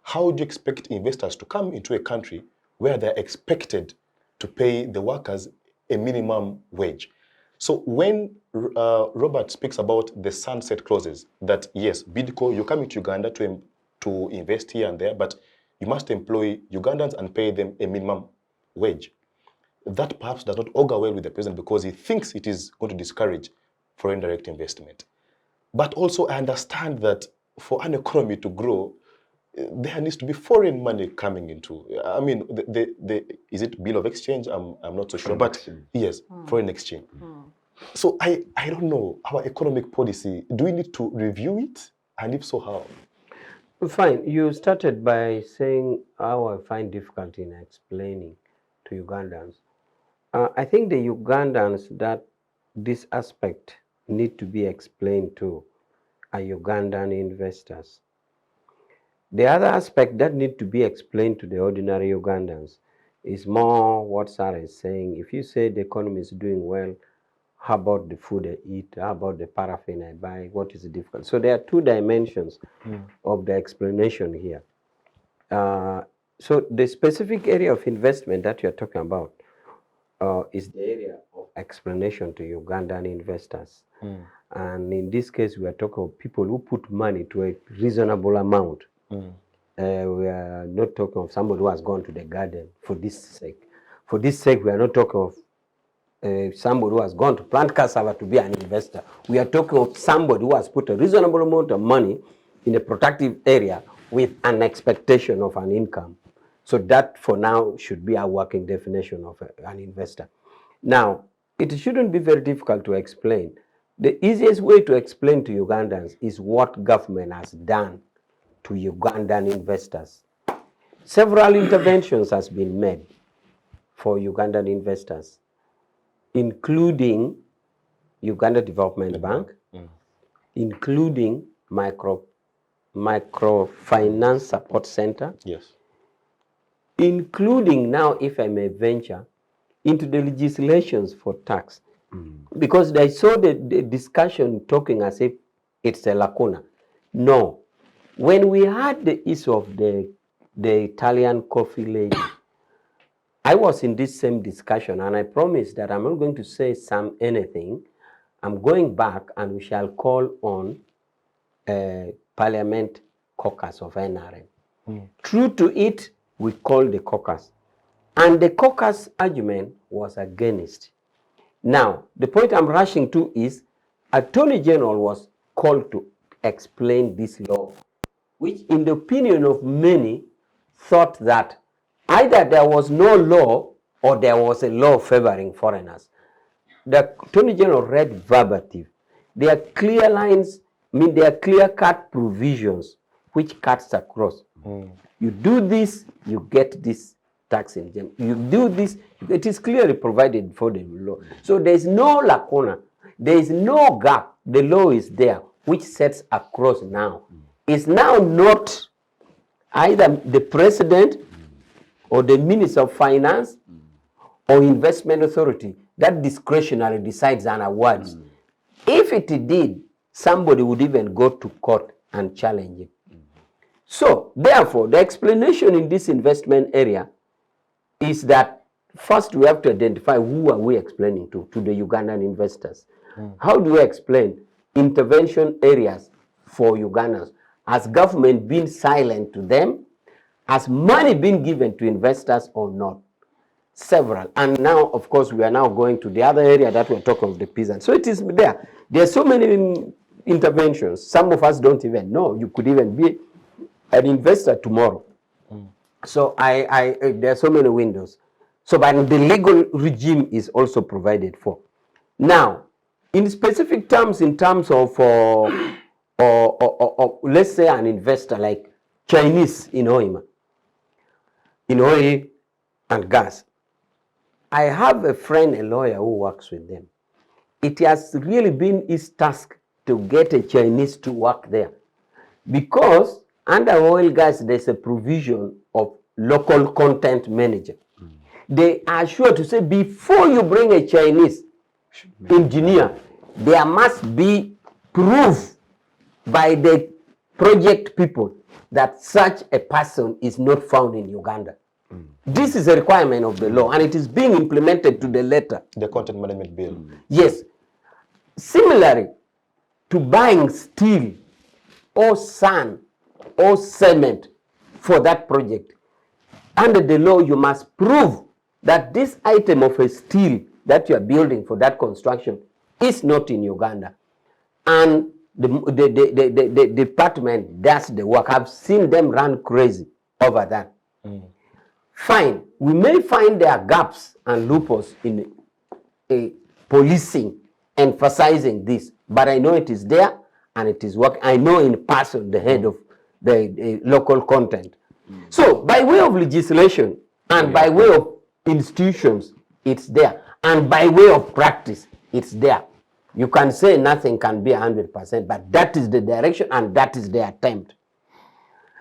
how do you expect investors to come into a country where they're expected to pay the workers a minimum wage? So when Robert speaks about the sunset clauses, that yes, BIDCO, you come into Uganda to invest here and there, but you must employ Ugandans and pay them a minimum wage. That perhaps does not augur well with the president, because he thinks it is going to discourage foreign direct investment. But also I understand that for an economy to grow, there needs to be foreign money coming into. I mean, is it bill of exchange? I'm not so sure, but yes, foreign exchange. So I don't know, our economic policy, do we need to review it? And if so, how? Fine. You started by saying how I find difficulty in explaining to Ugandans. I think the Ugandans that this aspect need to be explained to are Ugandan investors. The other aspect that need to be explained to the ordinary Ugandans is more what Sarah is saying. If you say the economy is doing well, how about the food I eat? How about the paraffin I buy? What is the difficult? So there are two dimensions of the explanation here. So the specific area of investment that you're talking about is the area of explanation to Ugandan investors. And in this case, we are talking of people who put money to a reasonable amount. We are not talking of somebody who has gone to the garden for this sake. For this sake, we are not talking of somebody who has gone to plant cassava to be an investor. We are talking of somebody who has put a reasonable amount of money in a productive area with an expectation of an income. So that for now should be our working definition of an investor. Now, it shouldn't be very difficult to explain. The easiest way to explain to Ugandans is what government has done to Ugandan investors. Several interventions has been made for Ugandan investors, including Uganda Development Bank, including microfinance support center, Yes. including now, if I may venture, into the legislations for tax. Because I saw the discussion talking as if it's a lacuna. No. When we had the issue of the Italian coffee lady, I was in this same discussion, and I promised that I'm not going to say anything. I'm going back and we shall call on Parliament caucus of NRM. True to it, we called the caucus. And the caucus argument was against. Now, the point I'm rushing to is Attorney General was called to explain this law, which in the opinion of many thought that either there was no law or there was a law favoring foreigners. The Attorney General read verbatim. There are clear lines, there are clear-cut provisions which cuts across. You do this, you get this tax in them. You do this, it is clearly provided for the law. So there is no lacuna, there is no gap. The law is there, which sets across now. It's now not either the president or the Minister of Finance or Investment Authority that discretionary decides on awards. If it did, somebody would even go to court and challenge it. So, therefore, the explanation in this investment area is that first we have to identify who are we explaining to the Ugandan investors. How do we explain intervention areas for Ugandans? Has government been silent to them? Has money been given to investors or not? Several. And now, of course, we are now going to the other area that we're talking of the peasants. So it is there. There are so many interventions. Some of us don't even know. You could even be an investor tomorrow. So there are so many windows. So but the legal regime is also provided for. Now, in specific terms, in terms of let's say an investor like Chinese in oil and gas. I have a friend, a lawyer who works with them. It has really been his task to get a Chinese to work there. Because under oil gas, there's a provision of local content manager. They are sure to say, before you bring a Chinese engineer, there must be proof by the project people that such a person is not found in Uganda. This is a requirement of the law, and it is being implemented to the letter. The content management bill. Yes. Similarly to buying steel or sand or cement for that project, under the law you must prove that this item of a steel that you are building for that construction is not in Uganda. And the department does the work. I've seen them run crazy over that. Fine, we may find there are gaps and loopholes in policing, emphasizing this, but I know it is there and it is working. I know in person the head of the local content. So by way of legislation and by way of institutions, it's there. And by way of practice, it's there. You can say nothing can be 100%, but that is the direction and that is the attempt.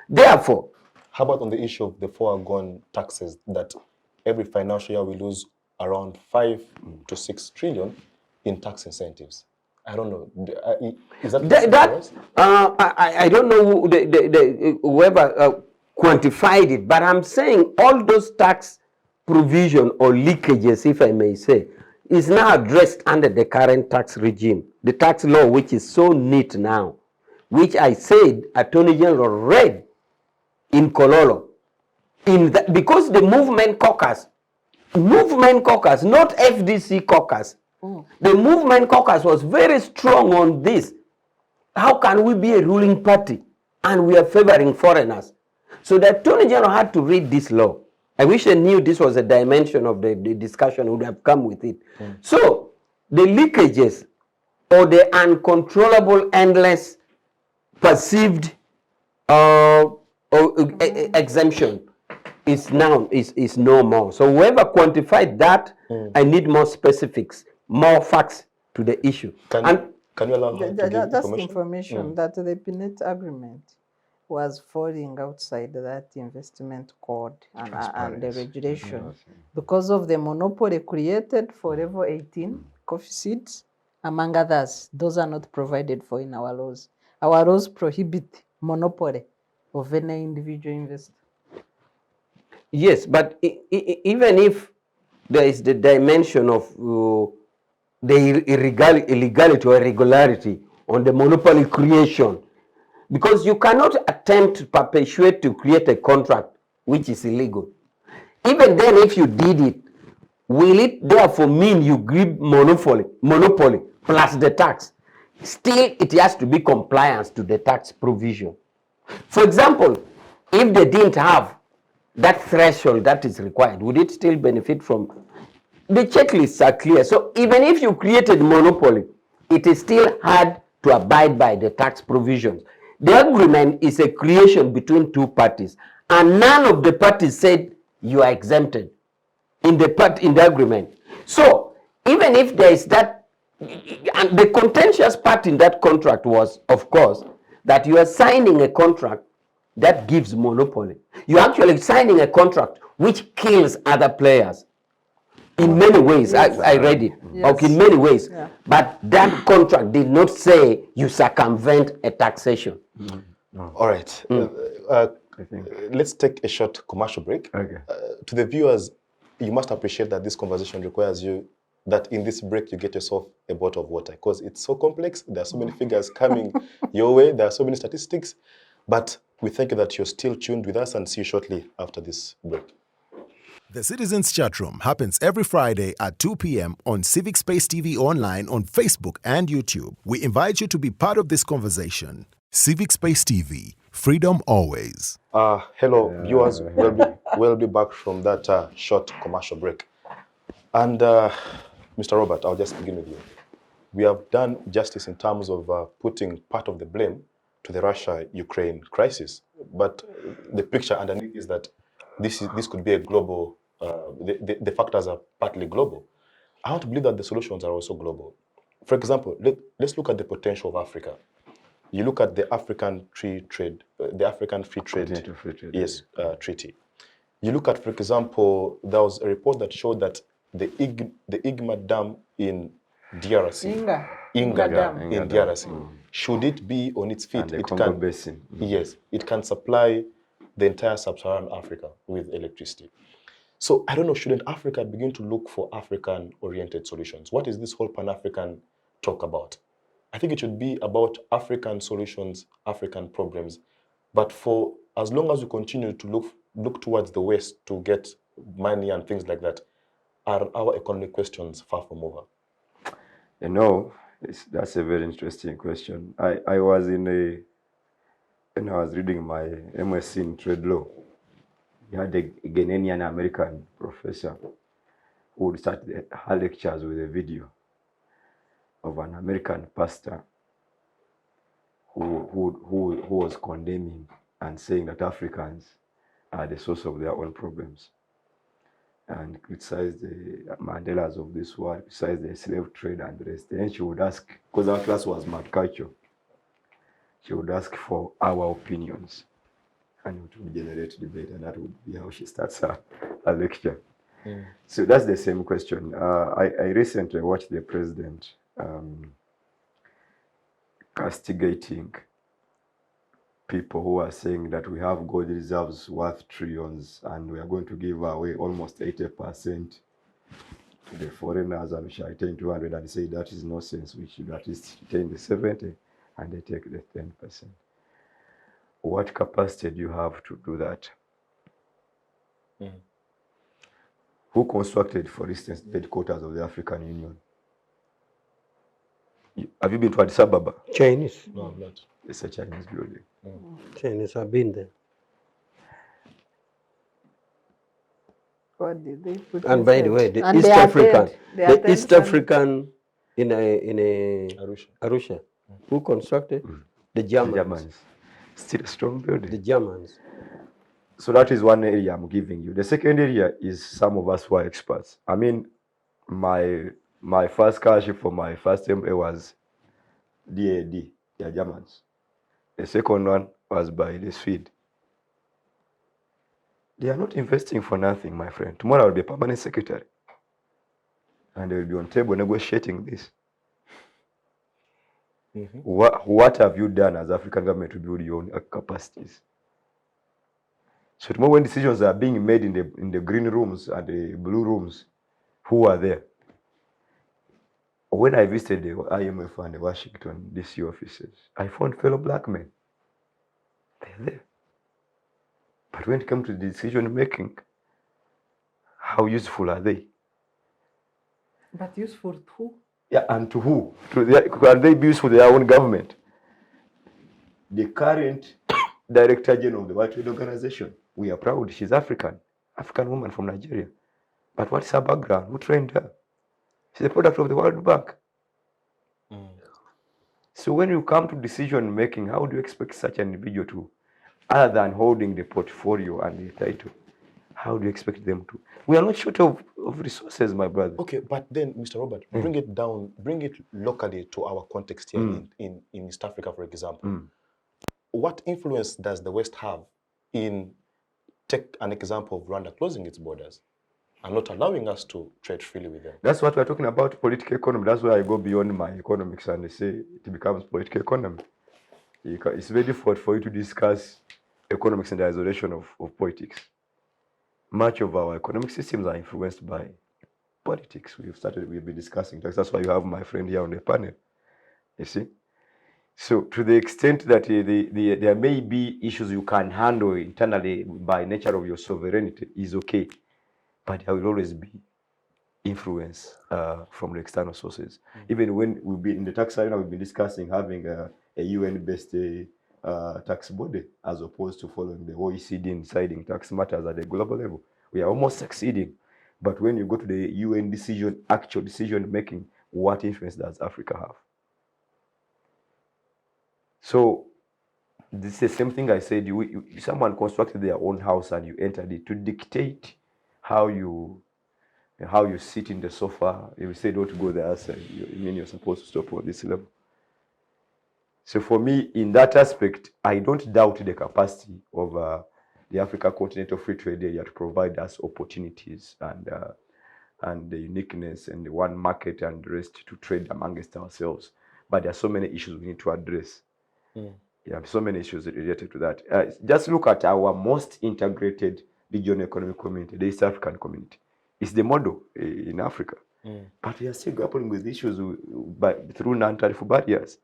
Therefore, how about on the issue of the foregone taxes, that every financial year we lose around 5 to 6 trillion in tax incentives? I don't know. Is that I don't know whoever quantified it. But I'm saying all those tax provision or leakages, if I may say, is now addressed under the current tax regime, the tax law, which is so neat now, which I said Attorney General read in Kololo. Because the movement caucus, not FDC caucus, the movement caucus was very strong on this. How can we be a ruling party and we are favoring foreigners? So the Attorney General had to read this law. I wish I knew this was a dimension of the discussion would have come with it. So the leakages or the uncontrollable, endless, perceived exemption is now is no more. So whoever quantified that, I need more specifics, more facts to the issue. Can you allow her to give Just information? information that the Bireete agreement was falling outside that investment code and the regulation because of the monopoly created for level 18 coffee seeds, among others. Those are not provided for in our laws. Our laws prohibit monopoly of any individual investor. Yes, but even if there is the dimension of the illegality or irregularity on the monopoly creation, because you cannot attempt to perpetuate to create a contract which is illegal. Even then, if you did it, will it therefore mean you give monopoly plus the tax? Still, it has to be compliance to the tax provision. For example, if they didn't have that threshold that is required, would it still benefit from? The checklists are clear. So even if you created monopoly, it is still hard to abide by the tax provisions. The agreement is a creation between two parties, and none of the parties said you are exempted in the agreement. So even if there is that, and the contentious part in that contract was, of course, that you are signing a contract that gives monopoly. You're actually signing a contract which kills other players. In many ways, I read it. Yes. Okay, in many ways. Yeah. But that contract did not say you circumvent a taxation. All right. Let's take a short commercial break. Okay. To the viewers, you must appreciate that this conversation requires you that in this break you get yourself a bottle of water because it's so complex. There are so many figures coming your way. There are so many statistics. But we thank you that you're still tuned with us and see you shortly after this break. The Citizens Chatroom happens every Friday at 2 p.m. on Civic Space TV Online on Facebook and YouTube. We invite you to be part of this conversation. Civic Space TV, freedom always. Hello, viewers. We'll be back from that short commercial break. And Mr. Robert, I'll just begin with you. We have done justice in terms of putting part of the blame to the Russia-Ukraine crisis. But the picture underneath is that this could be a global, the factors are partly global. I want to believe that the solutions are also global. For example, let's look at the potential of Africa. You look at the African Free Trade, Treaty. You look at, for example, there was a report that showed that the Igma Dam in DRC, Inga Dam in DRC, should it be on its feet, And the Congo Basin. Yes, it can supply the entire sub-Saharan Africa with electricity. So I don't know, shouldn't Africa begin to look for African-oriented solutions? What is this whole Pan-African talk about? I think it should be about African solutions, African problems. But for as long as we continue to look towards the West to get money and things like that, are our economic questions far from over? You know, that's a very interesting question. I was when I was reading my MSc in trade law, we had a Ghanaian American professor who would start her lectures with a video of an American pastor who was condemning and saying that Africans are the source of their own problems, and criticized the Mandelas of this world, criticized the slave trade and the rest. And she would ask, because our class was multicultural, she would ask for our opinions, and it would generate debate, and that would be how she starts her lecture. So that's the same question. I recently watched the president castigating people who are saying that we have gold reserves worth trillions and we are going to give away almost 80% to the foreigners, and we shall retain 200, and say that is nonsense. We should at least retain the 70 and they take the 10%. What capacity do you have to do that? Who constructed, for instance, the headquarters of the African Union? Have you been to Addis Ababa? Chinese. No, I'm not. It's a Chinese building. Chinese have been there. What did they put And by the inside? way, the And East they African, attend- they the attend East some- African in a Arusha. Arusha, who constructed? The Germans. The Germans. Still a strong building. The Germans. So that is one area I'm giving you. The second area is some of us who are experts. I mean, my first scholarship for my first MA was DAD, the Germans. The second one was by the Swede. They are not investing for nothing, my friend. Tomorrow I will be a permanent secretary. And they will be on table negotiating this. What have you done as African government to build your own capacities? So tomorrow when decisions are being made in the green rooms and the blue rooms, who are there? When I visited the IMF and the Washington DC offices, I found fellow black men. They're there. But when it comes to decision making, how useful are they? But useful to who? Yeah, and to who? Can they be useful to their own government? The current Director General of the World Trade Organization, we are proud, she's African woman from Nigeria. But what's her background? Who trained her? She's a product of the World Bank. So when you come to decision making, how do you expect such an individual to, other than holding the portfolio and the title, how do you expect them to? We are not short of resources, my brother. Okay, but then, Mr. Robert, bring it down, bring it locally to our context here in East Africa, for example. What influence does the West have in, take an example of Rwanda closing its borders and not allowing us to trade freely with them? That's what we're talking about, political economy. That's why I go beyond my economics and I say it becomes political economy. It's very difficult for you to discuss economics in the isolation of politics. Much of our economic systems are influenced by politics. We've been discussing that. That's why you have my friend here on the panel. You see? So to the extent that there may be issues you can handle internally by nature of your sovereignty is okay. But there will always be influence from the external sources. Even when we've been in the tax arena, we've been discussing having a UN-based tax body as opposed to following the OECD in deciding tax matters at the global level. We are almost succeeding. But when you go to the UN actual decision making, what influence does Africa have? So this is the same thing I said. Someone constructed their own house and you entered it to dictate how you sit in the sofa. You say don't go there, you mean you're supposed to stop on this level. So for me, in that aspect, I don't doubt the capacity of the Africa Continental Free Trade Area to provide us opportunities and the uniqueness and the one market and the rest to trade amongst ourselves. But there are so many issues we need to address. Yeah, so many issues related to that. Just look at our most integrated regional economic community, the East African community. It's the model in Africa. But we are still grappling with issues through non-tariff barriers.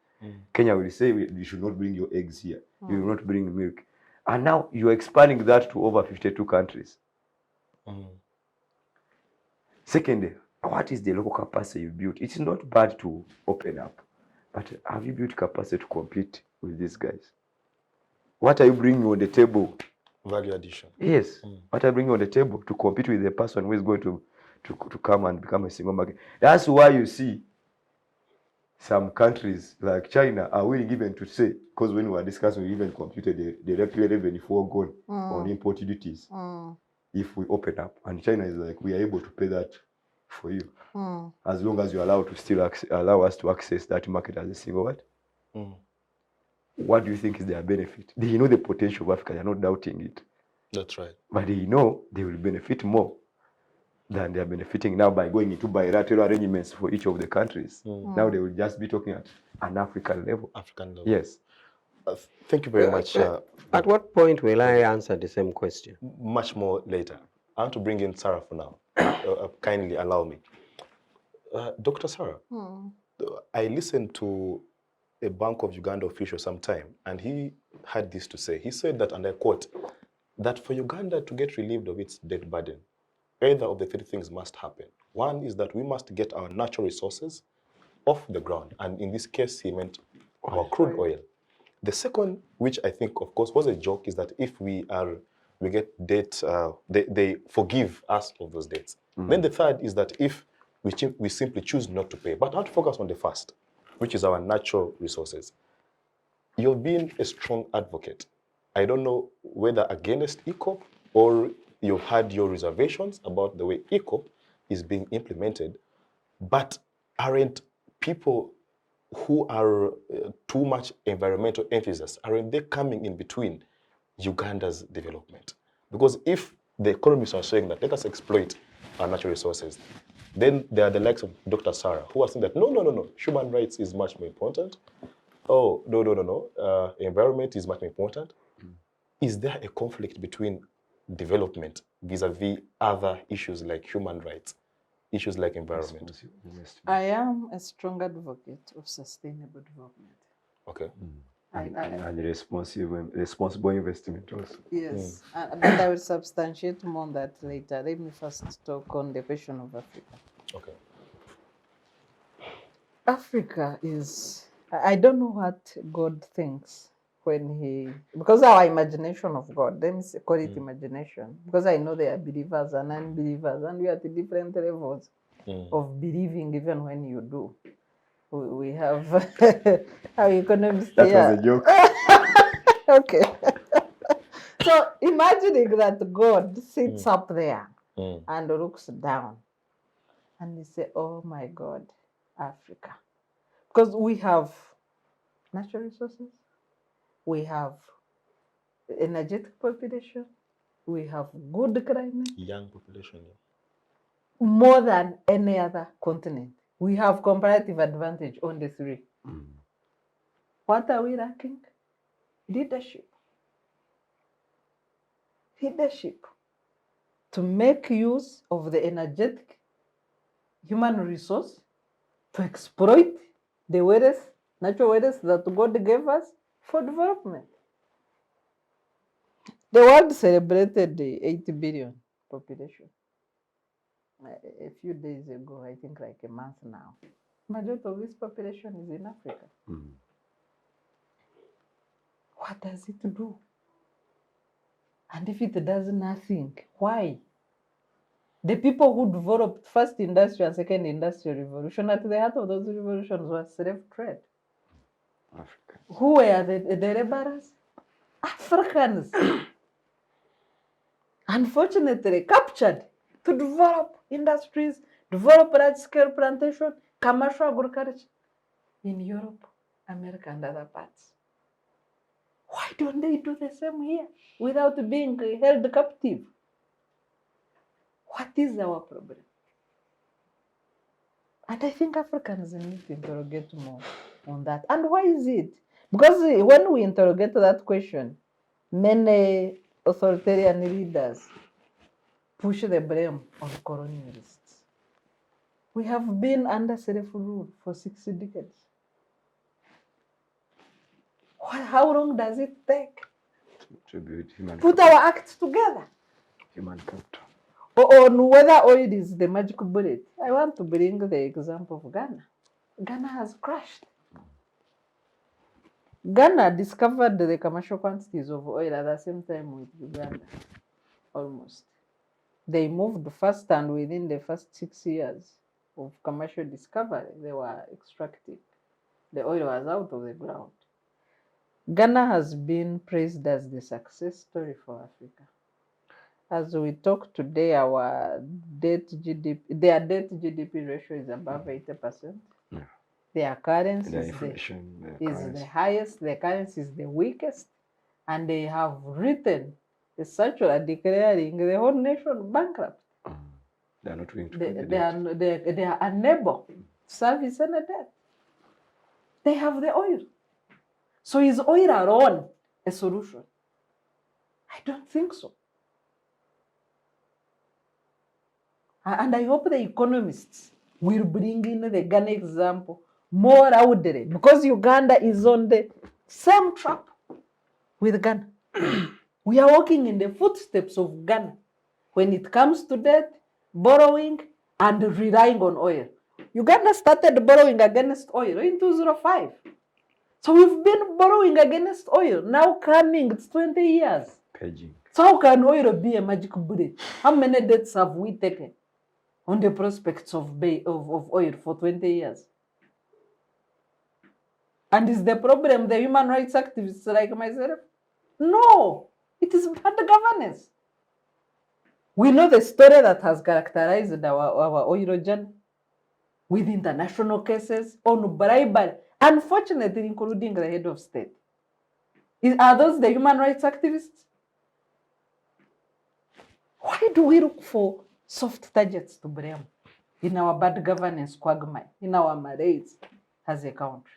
Kenya will say you should not bring your eggs here. You will not bring milk. And now you're expanding that to over 52 countries. Secondly, what is the local capacity you built? It's not bad to open up, but have you built capacity to compete with these guys? What are you bringing on the table? Value addition. Yes. What are you bringing on the table to compete with the person who is going to come and become a single market? That's why you see some countries like China are willing even to say, because when we were discussing, we even computed the direct revenue foregone on import duties. If we open up, and China is like, we are able to pay that for you, as long as you allow us to access that market as a single what? What do you think is their benefit? They know the potential of Africa. They're not doubting it. That's right. But they know they will benefit more than they are benefiting now by going into bilateral arrangements for each of the countries. Now they will just be talking at an African level. African level. Yes. Thank you very much. At what point will I answer the same question? Much more later. I want to bring in Sarah for now. Kindly allow me. Dr. Sarah, I listened to a Bank of Uganda official sometime, and he had this to say. He said that, and I quote, that for Uganda to get relieved of its debt burden, either of the three things must happen. One is that we must get our natural resources off the ground, and in this case, he meant our crude oil. The second, which I think, of course, was a joke, is that if we get debt, they forgive us of those debts. Then the third is that if we simply choose not to pay. But I want to focus on the first, which is our natural resources. You've been a strong advocate. I don't know whether against ECOP or you've had your reservations about the way ECOP is being implemented, but aren't people who are too much environmental enthusiasts, aren't they coming in between Uganda's development? Because if the economists are saying that let us exploit our natural resources, then there are the likes of Dr. Sarah who are saying that no, human rights is much more important. Oh, no, environment is much more important. Is there a conflict between development vis-a-vis other issues like human rights, issues like environment? I am a strong advocate of sustainable development. Okay. And responsible investment also. Yes, but I will substantiate more on that later. Let me first talk on the question of Africa. Okay. Africa is, I don't know what God thinks when he, because our imagination of God, let me call it imagination, because I know there are believers and unbelievers, and we are at different levels of believing even when you do. We have our economists That here. was a joke. Okay. So imagining that God sits up there and looks down and he says, oh my God, Africa. Because we have natural resources, we have energetic population, we have good climate. Young population. More than any other continent. We have comparative advantage on the three. What are we lacking? Leadership. Leadership. To make use of the energetic human resource, to exploit the wealth, natural wealth that God gave us for development. The world celebrated the 80 billion population. A few days ago, I think like a month now. Majority of this population is in Africa. What does it do? And if it does nothing, why? The people who developed first industrial and second industrial revolution, at the heart of those revolutions was slave trade. Africa. Who were the laborers? Africans. Unfortunately, captured to develop industries, develop large-scale plantation, commercial agriculture in Europe, America, and other parts. Why don't they do the same here without being held captive? What is our problem? And I think Africans need to interrogate more on that. And why is it? Because when we interrogate that question, many authoritarian leaders push the blame on colonialists. We have been under self-rule for 60 decades. How long does it take? To build human Put our acts together. human capital. On whether oil is the magic bullet. I want to bring the example of Ghana. Ghana has crashed. Ghana discovered the commercial quantities of oil at the same time with Uganda, almost. They moved fast, and within the first 6 years of commercial discovery, they were extracting. The oil was out of the ground. Ghana has been praised as the success story for Africa. As we talk today, our their debt GDP ratio is above 80%. Yeah. Their currency is the highest, their currency is the weakest, and they have written a circular declaring the whole nation bankrupt. They are not willing to they are unable to service any debt. They have the oil. So is oil alone a solution? I don't think so. And I hope the economists will bring in the Ghana example more out there, because Uganda is on the same track with Ghana. We are walking in the footsteps of Ghana when it comes to debt, borrowing, and relying on oil. Uganda started borrowing against oil in 2005. So we've been borrowing against oil. Now coming, it's 20 years. Paging. So how can oil be a magic bullet? How many debts have we taken on the prospects of oil for 20 years? And is the problem the human rights activists like myself? No, it is bad governance. We know the story that has characterized our oil journey with international cases on bribery, unfortunately, including the head of state. Are those the human rights activists? Why do we look for soft targets to blame in our bad governance quagmire, in our malaise as a country?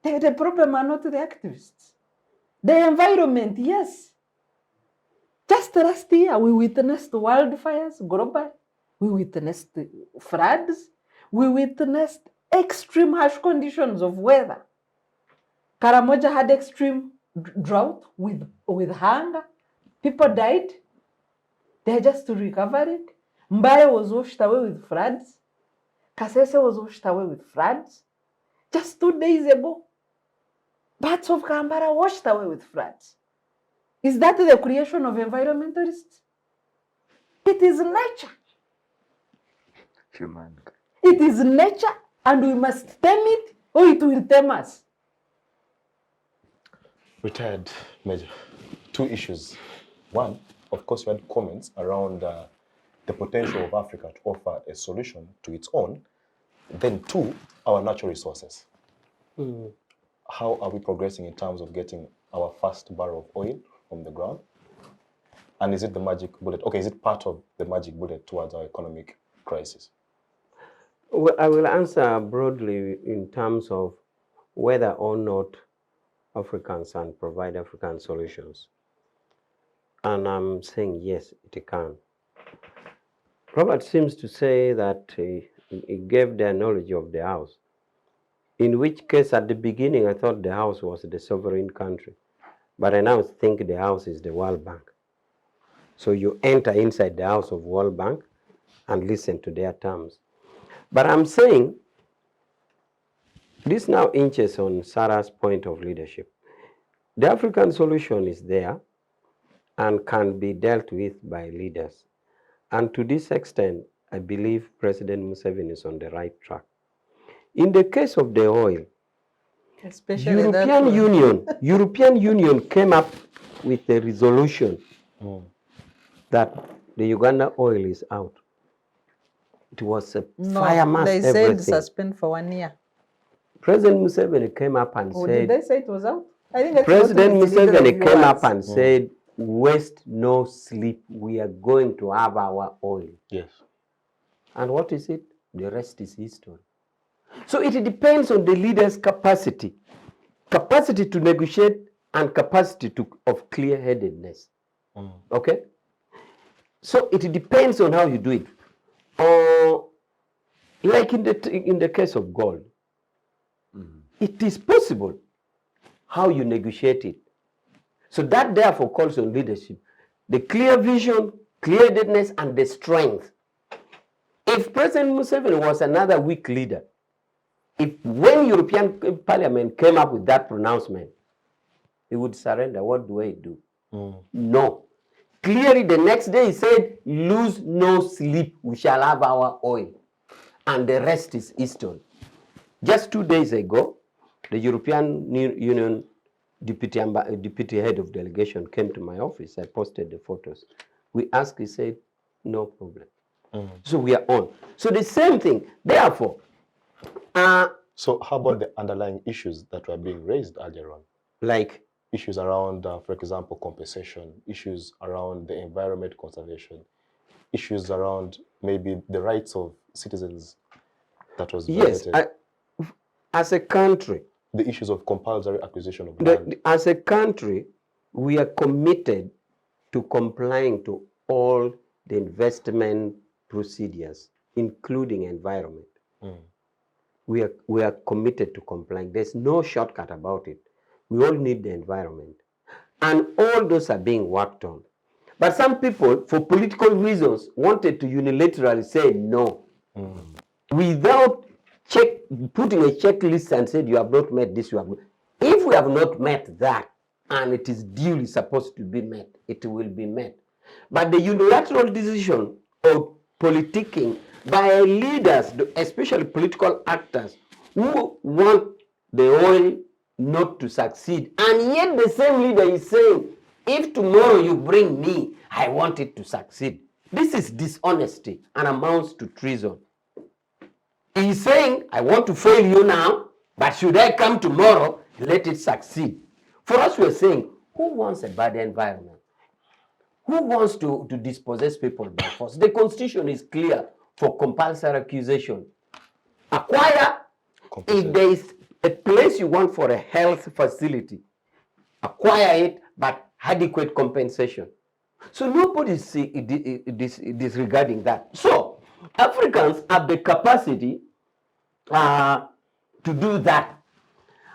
The problem are not the activists. The environment, yes. Just last year, we witnessed wildfires globally. We witnessed floods. We witnessed extreme harsh conditions of weather. Karamoja had extreme drought with hunger. People died. They're just recovering. Mbaya was washed away with floods. Kasese was washed away with floods. Just 2 days ago, parts of Kambara washed away with floods. Is that the creation of environmentalists? It is nature. Human. It is nature, and we must tame it, or it will tame us. Retired Major, two issues. One, of course, you had comments around the potential of Africa to offer a solution to its own. Then two, our natural resources. How are we progressing in terms of getting our first barrel of oil from the ground? And is it the magic bullet? Okay, is it part of the magic bullet towards our economic crisis? Well, I will answer broadly in terms of whether or not Africans can provide African solutions. And I'm saying yes, it can. Robert seems to say that he gave the analogy of the house, in which case at the beginning I thought the house was the sovereign country, but I now think the house is the World Bank. So you enter inside the house of World Bank and listen to their terms. But I'm saying this now inches on Sarah's point of leadership. The African solution is there and can be dealt with by leaders. And to this extent, I believe President Museveni is on the right track. In the case of the oil, Especially European Union came up with a resolution that the Uganda oil is out. It was a fire mass, they everything. said suspend for 1 year. President Museveni came up and Or said, did they say it was out? I think that's President what misleading the Museveni came up viewers. and said, waste no sleep, we are going to have our oil. Yes. And what is it? The rest is history. So it depends on the leader's capacity to negotiate and capacity of clear-headedness. Okay? So it depends on how you do it. Like in the case of gold, it is possible how you negotiate it. So that therefore calls on leadership, the clear vision, clear-headedness, and the strength. If President Museveni was another weak leader, when European Parliament came up with that pronouncement, he would surrender. What do I do? No. Clearly, the next day he said, lose no sleep, we shall have our oil. And the rest is history. Just 2 days ago, the European Union deputy head of delegation came to my office. I posted the photos. We asked, he said, no problem. So we are on. So the same thing. Therefore, So how about the underlying issues that were being raised earlier on? like Issues around, for example, compensation, issues around the environment conservation, issues around maybe the rights of citizens that was yes, violated. as a country, the issues of compulsory acquisition of land? As a country, we are committed to complying to all the investment procedures, including environment. We are committed to complying. There's no shortcut about it. We all need the environment. And all those are being worked on. But some people, for political reasons, wanted to unilaterally say no. Without putting a checklist and said, you have not met this, you have not. If we have not met that, and it is duly supposed to be met, it will be met. But the unilateral decision of politicking by leaders, especially political actors, who want the oil not to succeed, and yet the same leader is saying, if tomorrow you bring me, I want it to succeed. This is dishonesty and amounts to treason. He's saying, I want to fail you now, but should I come tomorrow, let it succeed. For us, we're saying, who wants a bad environment? Who wants to dispossess people by force? The Constitution is clear for compulsory acquisition. Acquire, if there is a place you want for a health facility, acquire it, but adequate compensation. So nobody is disregarding that. So Africans have the capacity to do that.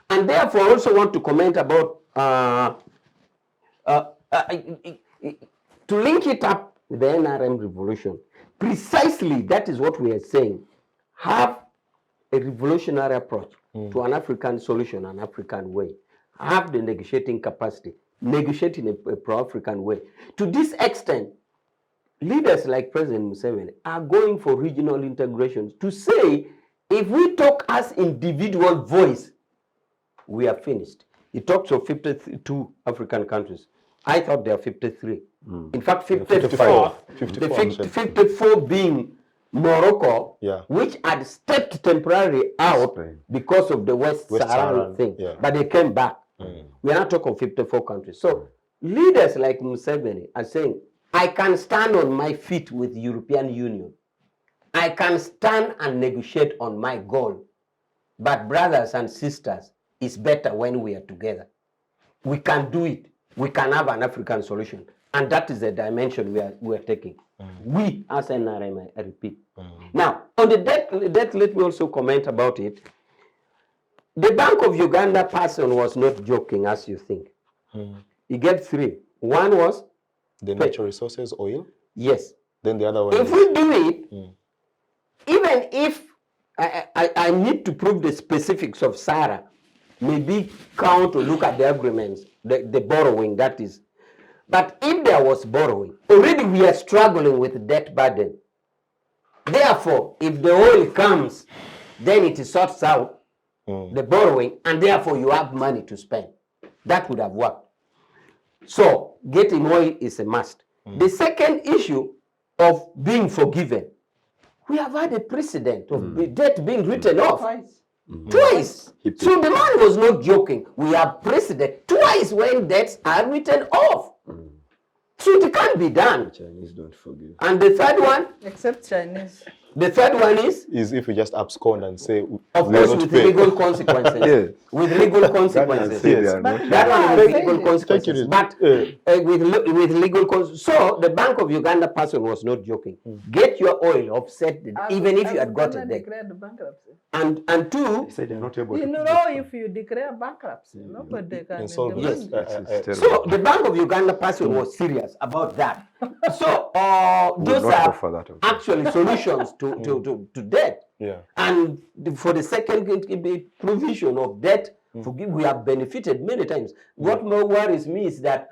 And therefore, I also want to comment about, to link it up with the NRM revolution. Precisely, that is what we are saying. Have a revolutionary approach to an African solution, an African way. Have the negotiating capacity, negotiate in a pro-African way. To this extent, leaders like President Museveni are going for regional integrations to say, if we talk as individual voice, we are finished. He talks of 52 African countries. I thought there are 53. In fact, 54. 54 being Morocco, which had stepped temporarily out because of the West Saharan thing. But they came back. We are not talking 54 countries. So leaders like Museveni are saying, I can stand on my feet with the European Union. I can stand and negotiate on my goal. But brothers and sisters, it's better when we are together. We can do it. We can have an African solution. And that is the dimension we are taking. We as NRM, I repeat. Now, on the debt, let me also comment about it. The Bank of Uganda person was not joking, as you think. He gave three. One was the natural resources, oil. Yes. Then the other one. If we do it, even if I need to prove the specifics of Sarah, maybe count or look at the agreements, the borrowing, that is. But if there was borrowing, already we are struggling with debt burden. Therefore, if the oil comes, then it sorts out the borrowing, and therefore you have money to spend. That would have worked. So getting oil is a must. The second issue of being forgiven, we have had a precedent of debt being written off. Twice. So the man was not joking. We have precedent twice when debts are written off. So it can't be done. Chinese don't forgive. And the third one? Except Chinese. The third one is if you just abscond and say, of course, with legal consequences. With legal consequences. That one with legal consequences. But with legal consequences. So the Bank of Uganda person was not joking. Get your oil, offset it, even if you had got it there. Bankruptcy. And two, They said they're not able to. If you declare bankruptcy, nobody can. Yes. So the Bank of Uganda person was serious about that. So those are actually solutions to debt. And for the second provision of debt, we have benefited many times. What more worries me is that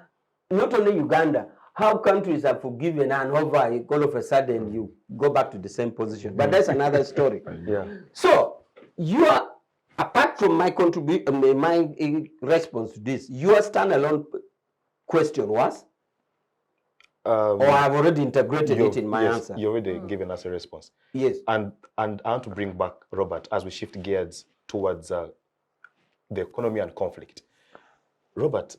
not only Uganda, how countries are forgiven and over all of a sudden you go back to the same position. But that's another story. So you are, apart from my contribution, my response to this, your standalone question was? Or I've already integrated it in my answer. You've already given us a response. Yes. And I want to bring back Robert as we shift gears towards the economy and conflict. Robert,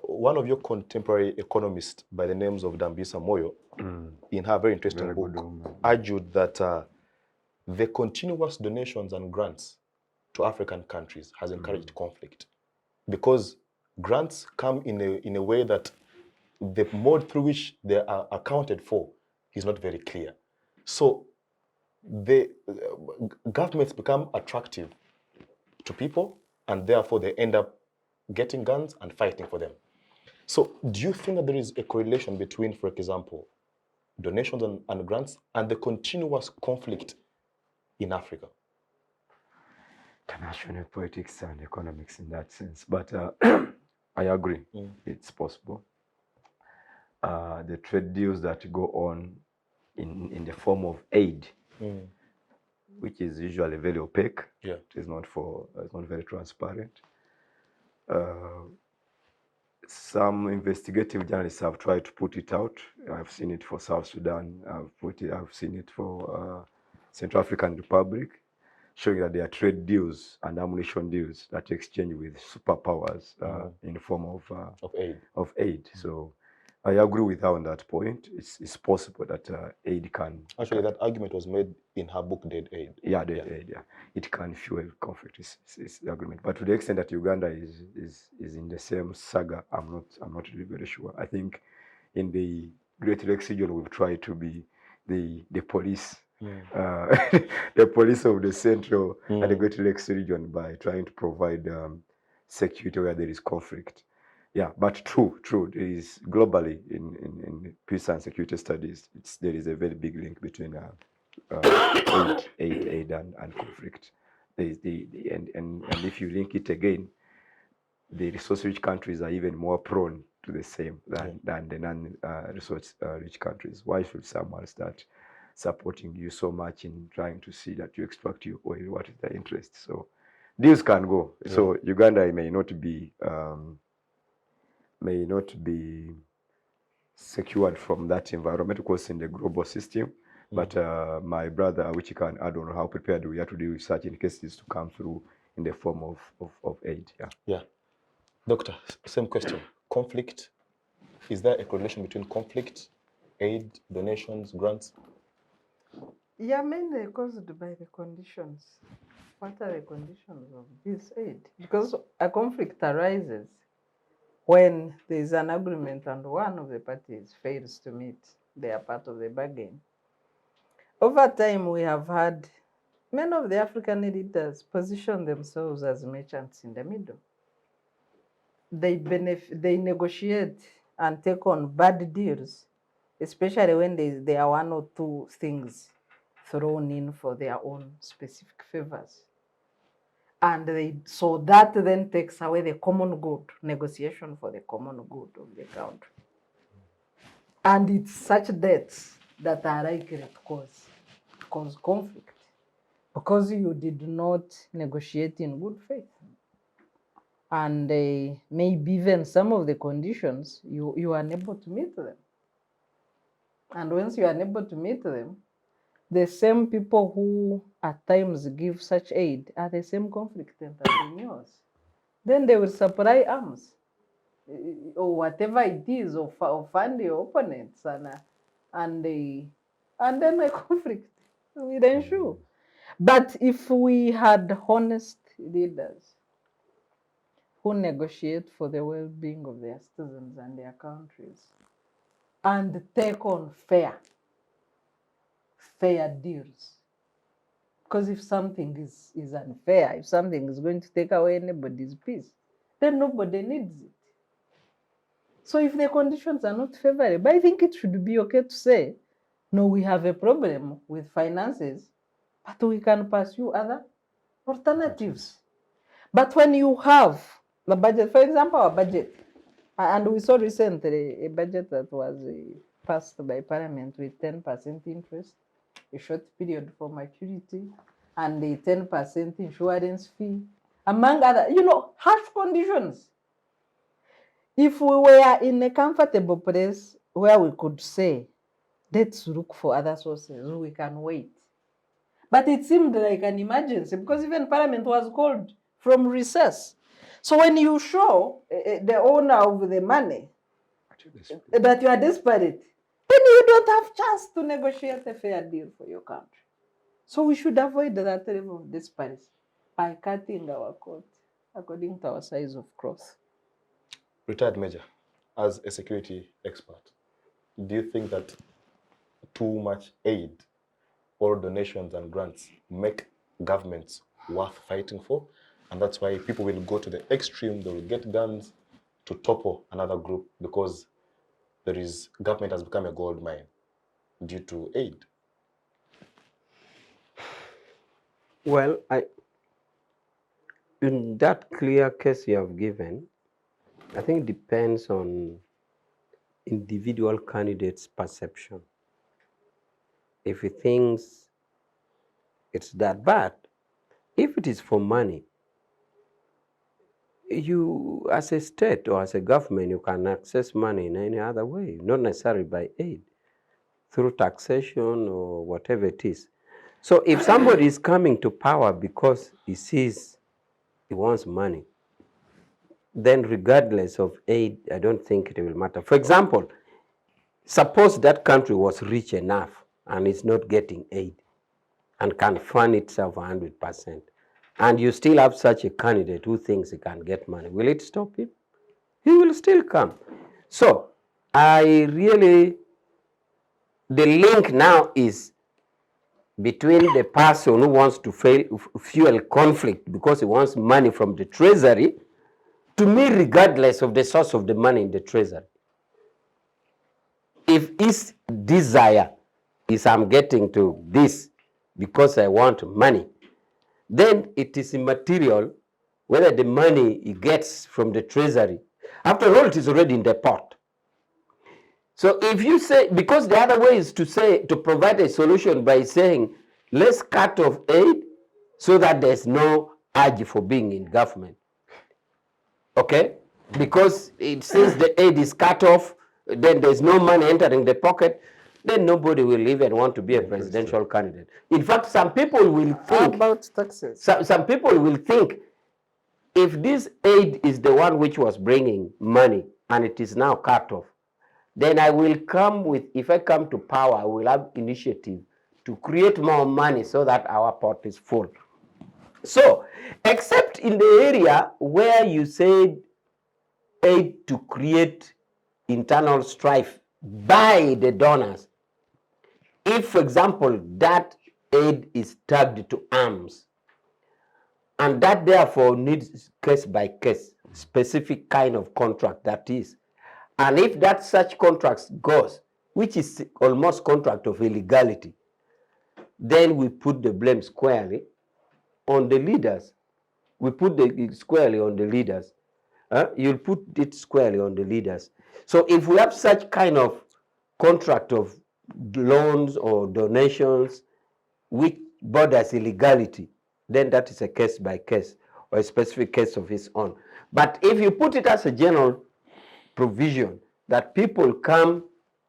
one of your contemporary economists by the names of Dambisa Moyo, in her very interesting book, argued that the continuous donations and grants to African countries has encouraged conflict, because grants come in a way that the mode through which they are accounted for is not very clear. So the governments become attractive to people, and therefore they end up getting guns and fighting for them. So do you think that there is a correlation between, for example, donations and grants and the continuous conflict in Africa? International politics and economics in that sense. But I agree, it's possible. The trade deals that go on in the form of aid, which is usually very opaque. Yeah. It is not very transparent. Some investigative journalists have tried to put it out. I've seen it for South Sudan. I've seen it for Central African Republic, showing that there are trade deals and ammunition deals that exchange with superpowers in the form of aid. So I agree with her on that point. It's possible that aid can... Actually, that argument was made in her book, Dead Aid. Yeah, Dead Aid, yeah. It can fuel conflict, is the agreement. But to the extent that Uganda is in the same saga, I'm not really very sure. I think in the Great Lakes region, we've tried to be the police, the police of the Central and the Great Lakes region by trying to provide security where there is conflict. Yeah, but true. There is globally in peace and security studies, there is a very big link between aid and conflict. There is and if you link it again, the resource-rich countries are even more prone to the same than the non-resource-rich countries. Why should someone start supporting you so much in trying to see that you extract your oil? What is their interest? So deals can go. Yeah. So Uganda may not be secured from that environment, of course, in the global system. But my brother, which can add on how prepared we are to deal with such in cases to come through in the form of aid. Yeah. Doctor, same question. Conflict, is there a correlation between conflict, aid, donations, grants? Yeah, mainly caused by the conditions. What are the conditions of this aid? Because a conflict arises when there is an agreement and one of the parties fails to meet their part of the bargain. Over time, we have had many of the African leaders position themselves as merchants in the middle. They negotiate and take on bad deals, especially when there are one or two things thrown in for their own specific favors. And so that then takes away the common good, negotiation for the common good of the country. And it's such debts that are likely to cause conflict, because you did not negotiate in good faith. And maybe even some of the conditions, you are unable to meet them. And once you are unable to meet them, the same people who at times give such aid are the same conflicted as yours. Then they will supply arms or whatever it is, or fund your opponents, and then a conflict will ensue. But if we had honest leaders who negotiate for the well-being of their citizens and their countries, and take on fair deals. Because if something is unfair, if something is going to take away anybody's peace, then nobody needs it. So if the conditions are not favorable, I think it should be okay to say, no, we have a problem with finances, but we can pursue other alternatives. But when you have the budget, for example, our budget, and we saw recently a budget that was passed by Parliament with 10% interest, a short period for maturity, and a 10% insurance fee, among other, harsh conditions. If we were in a comfortable place where we could say, let's look for other sources, we can wait. But it seemed like an emergency, because even Parliament was called from recess. So when you show the owner of the money that you are desperate, then you don't have chance to negotiate a fair deal for your country. So we should avoid that level of desperation. by cutting our coat according to our size of cloth. Retired Major, as a security expert, do you think that too much aid or donations and grants make governments worth fighting for? And that's why people will go to the extreme, they will get guns to topple another group because government has become a gold mine due to aid. Well, in that clear case you have given, I think it depends on individual candidates' perception. If he thinks it's that bad, if it is for money, you, as a state or as a government, you can access money in any other way, not necessarily by aid, through taxation or whatever it is. So if somebody is coming to power because he sees he wants money, then regardless of aid, I don't think it will matter. For example, suppose that country was rich enough and is not getting aid and can fund itself 100%, and you still have such a candidate who thinks he can get money, will it stop him? He will still come. So the link now is between the person who wants to fuel conflict because he wants money from the treasury, to me, regardless of the source of the money in the treasury. If his desire is I'm getting to this because I want money, then it is immaterial whether the money he gets from the treasury. After all, it is already in the pot. So if you say, because the other way is to provide a solution by saying, let's cut off aid so that there's no urge for being in government. Okay? Because since the aid is cut off, then there's no money entering the pocket, then nobody will even want to be a presidential candidate. In fact, some people will think... How about taxes? Some people will think, if this aid is the one which was bringing money and it is now cut off, then I will come with, if I come to power, I will have initiative to create more money so that our pot is full. So, except in the area where you said aid to create internal strife by the donors, if, for example, that aid is tagged to arms, and that therefore needs case by case, specific kind of contract that is, and if that such contracts goes, which is almost contract of illegality, then we put the blame squarely on the leaders. We put it squarely on the leaders. You'll put it squarely on the leaders. So if we have such kind of contract of loans or donations which borders illegality, then that is a case by case or a specific case of its own. But if you put it as a general provision that people come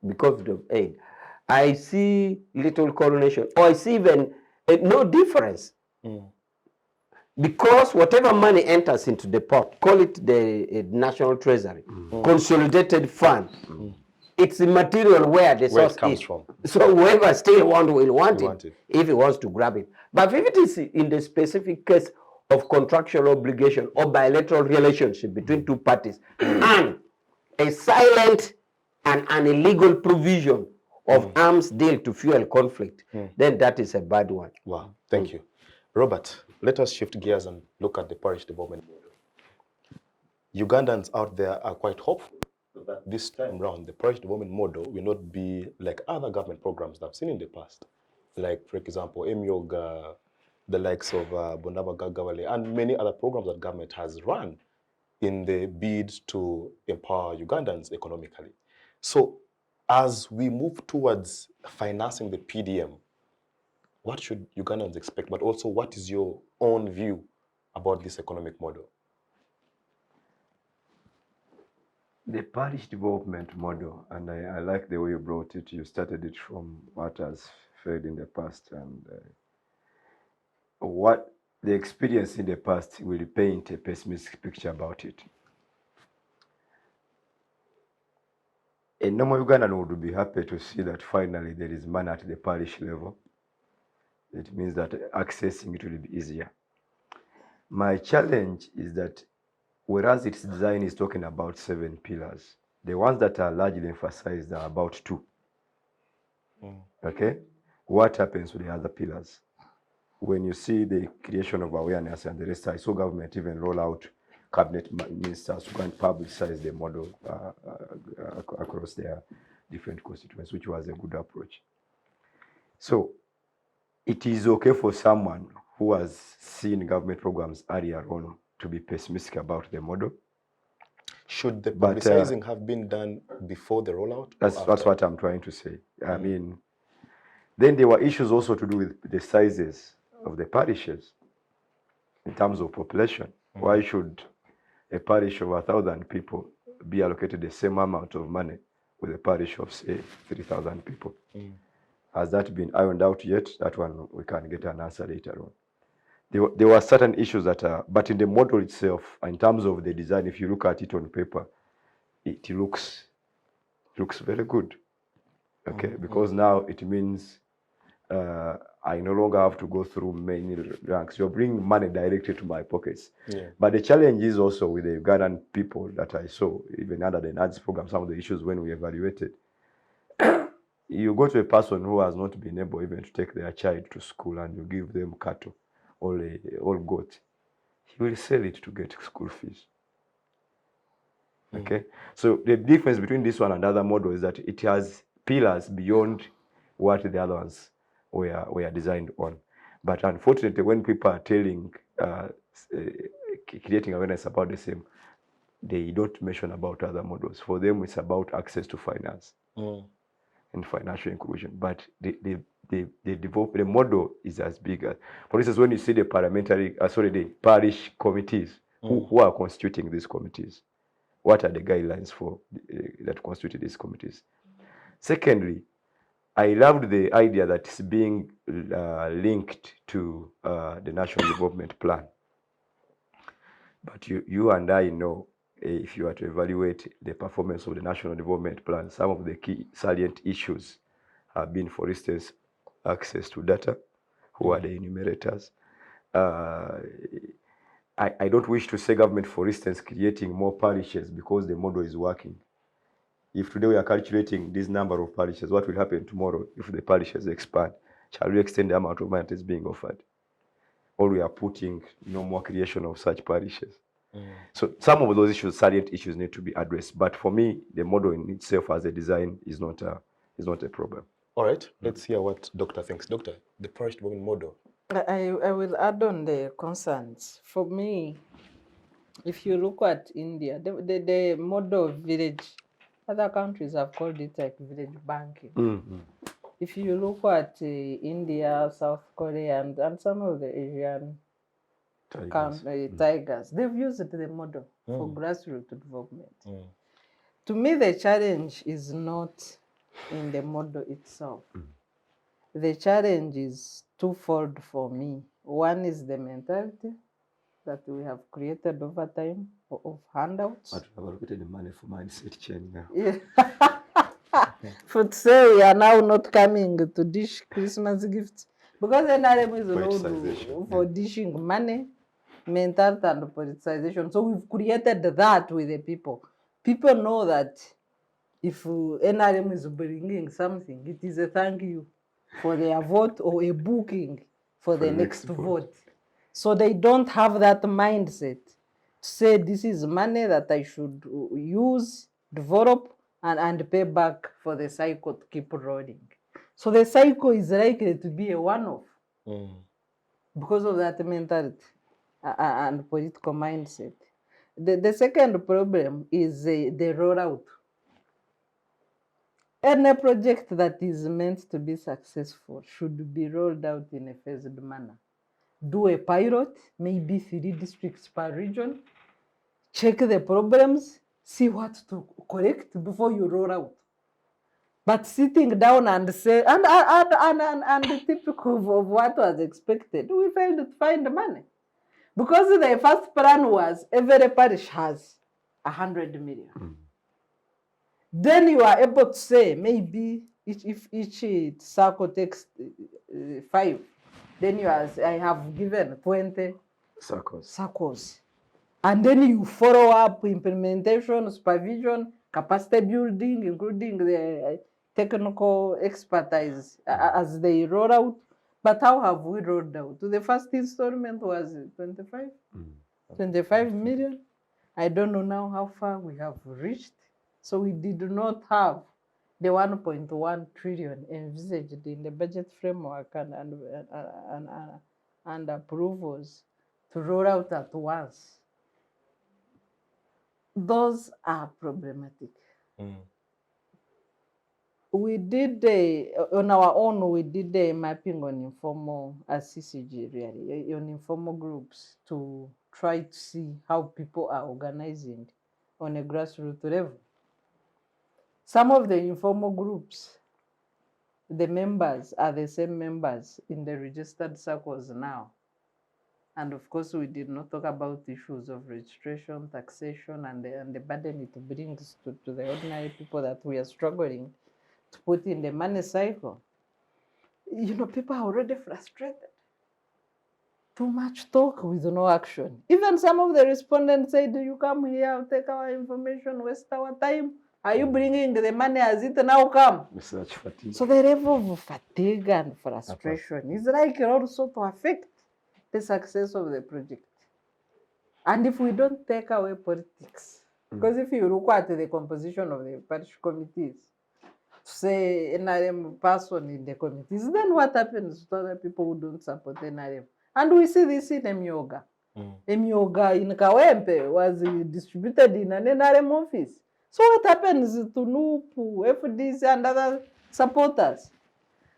because of aid, I see little correlation, or I see even no difference. Because whatever money enters into the pot, call it the national treasury, consolidated fund, it's immaterial where the source comes is. from. So whoever still will want want it it. if he wants to grab it. But if it is in the specific case of contractual obligation or bilateral relationship between two parties and a silent and an illegal provision of arms deal to fuel conflict, then that is a bad one. Wow, thank you. Robert, let us shift gears and look at the parish development model. Ugandans out there are quite hopeful that this time round, the parish development model will not be like other government programs that I've seen in the past. Like, for example, Emyoga, the likes of Bondaba Gagawale, and many other programs that government has run in the bid to empower Ugandans economically. So as we move towards financing the PDM, what should Ugandans expect? But also, what is your own view about this economic model? The parish development model, and I like the way you brought it. You started it from what has failed in the past, and what the experience in the past will paint a pessimistic picture about it. A normal Ugandan would be happy to see that finally there is money at the parish level. It means that accessing it will be easier. My challenge is that whereas its design is talking about 7 pillars, the ones that are largely emphasized are about 2. Okay? What happens with the other pillars? When you see the creation of awareness and the rest, I saw government even roll out cabinet ministers who can publicize the model across their different constituencies, which was a good approach. So it is okay for someone who has seen government programs earlier on to be pessimistic about the model. Should the But, publicizing have been done before the rollout? That's what I'm trying to say. I mean, then there were issues also to do with the sizes of the parishes in terms of population. Why should a parish of 1,000 people be allocated the same amount of money with a parish of, say, 3,000 people? Has that been ironed out yet? That one we can get an answer later on. There were certain issues that are, but in the model itself, in terms of the design, if you look at it on paper, it looks very good. Okay, because now it means I no longer have to go through many ranks. You're bringing money directly to my pockets. Yeah. But the challenge is also with the Ugandan people that I saw, even under the NADS program, some of the issues when we evaluated. You go to a person who has not been able even to take their child to school and you give them cattle or goat, he will sell it to get school fees. Okay, so the difference between this one and the other model is that it has pillars beyond what the other ones were designed on. But unfortunately, when people are creating awareness about the same, they don't mention about other models. For them, it's about access to finance and financial inclusion. But the model is as big as, for instance, when you see the the parish committees, who are constituting these committees? What are the guidelines for that constitute these committees? Secondly, I loved the idea that it's being linked to the National Development Plan. But you and I know, if you are to evaluate the performance of the National Development Plan, some of the key salient issues have been, for instance, access to data, who are the enumerators. I don't wish to say government, for instance, creating more parishes because the model is working. If today we are calculating this number of parishes, what will happen tomorrow if the parishes expand? Shall we extend the amount of money that is being offered? Or we are putting no more creation of such parishes? So some of those issues, salient issues, need to be addressed. But for me, the model in itself as a design is not a problem. All right, let's hear what Doctor thinks. Doctor, the parish development model. I will add on the concerns. For me, if you look at India, the model of village, other countries have called it like village banking. If you look at India, South Korea, and some of the Asian tigers, they've used the model for grassroots development. To me, the challenge is not in the model itself. The challenge is twofold for me. One is the mentality that we have created over time of handouts. But we have allocated the money for mindset change now. Yeah. For to say we are now not coming to dish Christmas gifts because NRM is known for dishing money, mentality, and politicization. So we've created that with the people. People know that if NRM is bringing something, it is a thank you for their vote or a booking for the next vote. So they don't have that mindset to say this is money that I should use, develop, and pay back for the cycle to keep rolling. So the cycle is likely to be a one-off because of that mentality and political mindset. The second problem is the rollout. Any project that is meant to be successful should be rolled out in a phased manner. Do a pilot, maybe 3 districts per region, check the problems, see what to correct before you roll out. But sitting down and say, and typical of what was expected, we failed to find the money. Because the first plan was every parish has 100 million. Then you are able to say maybe if each circle takes 5, then I have given 20 circles. And then you follow up implementation, supervision, capacity building, including the technical expertise as they roll out. But how have we rolled out? The first installment was 25? 25 million. I don't know now how far we have reached. So we did not have the 1.1 trillion envisaged in the budget framework and approvals to roll out at once. Those are problematic. We did on our own. We did a mapping on informal CCG, really, on informal groups to try to see how people are organizing on a grassroots level. Some of the informal groups, the members are the same members in the registered circles now. And of course, we did not talk about issues of registration, taxation, and the burden it brings to the ordinary people that we are struggling to put in the money cycle. You know, people are already frustrated. Too much talk with no action. Even some of the respondents said, you come here, take our information, waste our time. Are you bringing the money as it now come? Research fatigue. So the level of fatigue and frustration is likely also to affect the success of the project. And if we don't take away politics, because if you look at the composition of the parish committees, say NRM person in the committees, then what happens to other people who don't support NRM? And we see this in Emyoga. Emyoga in Kawempe was distributed in an NRM office. So what happens to NUPU, FDC, and other supporters?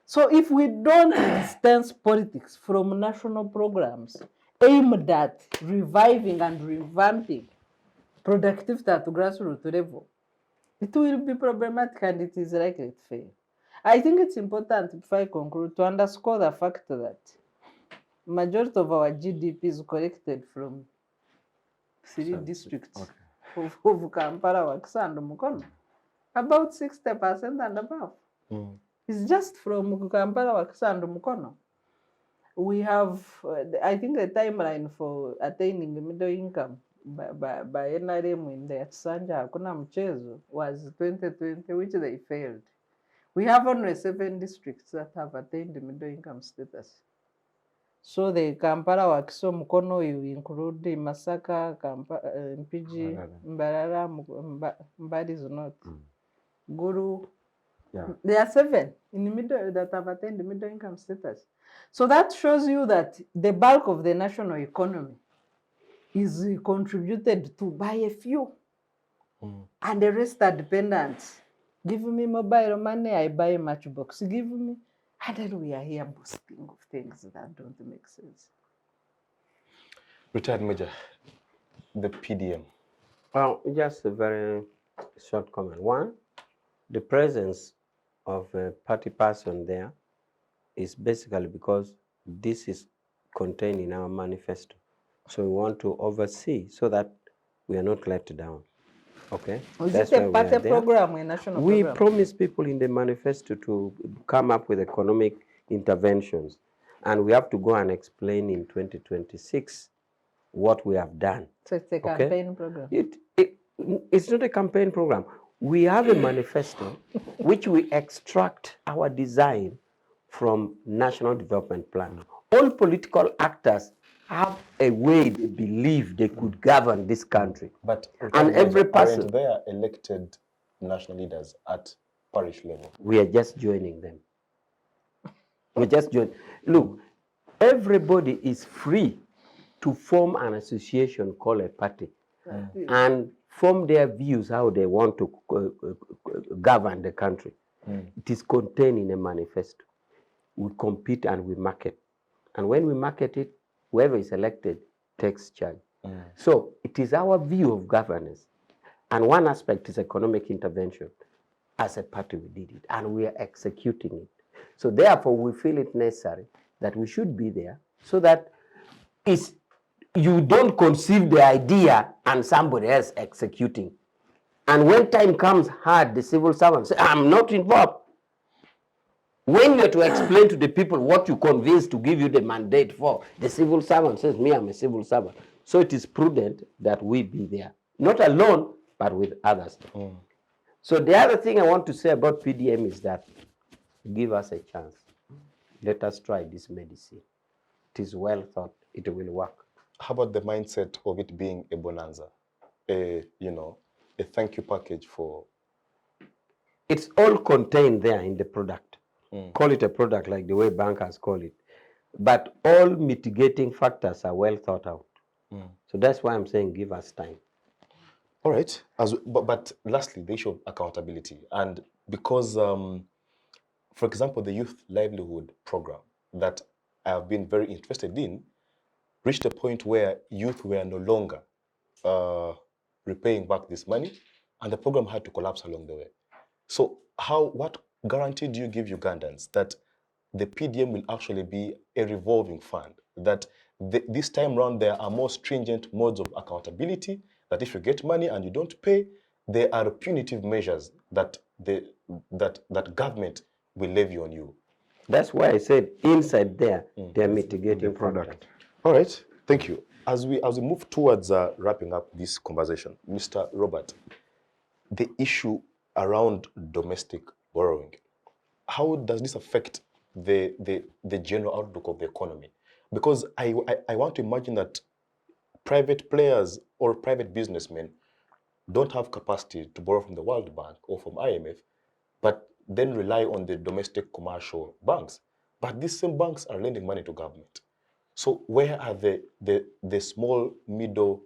So if we don't distance politics from national programs aimed at reviving and revamping productivity at grassroots level, it will be problematic and it is likely to fail. I think it's important, if I conclude, to underscore the fact that majority of our GDP is collected from 3 districts of Kampala, Wakisa, and Mukono. About 60% and above. It's just from Kampala, Wakisa, and Mukono. We have, I think, the timeline for attaining the middle income by NRM in the Sanja Hakuna Mchezo was 2020, which they failed. We have only 7 districts that have attained the middle income status. So the Kampala, Wakiso, Mukono, you include the Masaka, Mpiji, Mbarara, Mbadi is not. Guru. Yeah. There are 7 in the middle that have attained the middle income status. So that shows you that the bulk of the national economy is contributed to by a few. And the rest are dependent. Give me mobile money, I buy a matchbox. Give me. And then we are here boasting of things that don't make sense. Retired Major, the PDM. Well, just a very short comment. One, the presence of a party person there is basically because this is contained in our manifesto. So we want to oversee so that we are not let down. Okay? Is it a party program or a national We program? promise people in the manifesto to come up with economic interventions. And we have to go and explain in 2026 what we have done. So it's a campaign program. It's not a campaign program. We have a manifesto which we extract our design from National Development Plan. All political actors have a way they believe they could govern this country. But and every person, aren't there elected national leaders at parish level? we are just joining them. We're just joining. Look, everybody is free to form an association called a party and form their views how they want to govern the country. It is contained in a manifesto. We compete and we market. And when we market it, whoever is elected takes charge. So it is our view of governance. And one aspect is economic intervention. As a party, we did it, and we are executing it. So therefore, we feel it necessary that we should be there so that you don't conceive the idea and somebody else executing. And when time comes hard, the civil servants say, I'm not involved. When you are to explain to the people what you convinced to give you the mandate for, the civil servant says, me, I'm a civil servant. So it is prudent that we be there. Not alone, but with others. So the other thing I want to say about PDM is that give us a chance. Let us try this medicine. It is well thought. It will work. How about the mindset of it being a bonanza, a thank you package for? It's all contained there in the product. Call it a product like the way bankers call it. But all mitigating factors are well thought out. So that's why I'm saying give us time. All right. But lastly, the issue of accountability. And because, for example, the youth livelihood program that I have been very interested in reached a point where youth were no longer repaying back this money, and the program had to collapse along the way. So what guarantee do you give Ugandans that the PDM will actually be a revolving fund, that this time around there are more stringent modes of accountability, that if you get money and you don't pay, there are punitive measures that government will levy on you? That's why I said inside there, they're mitigating product. All right, thank you. As we move towards wrapping up this conversation, Mr. Robert, the issue around domestic borrowing, how does this affect the general outlook of the economy? Because I want to imagine that private players or private businessmen don't have capacity to borrow from the World Bank or from IMF, but then rely on the domestic commercial banks. But these same banks are lending money to government. So where are the small, middle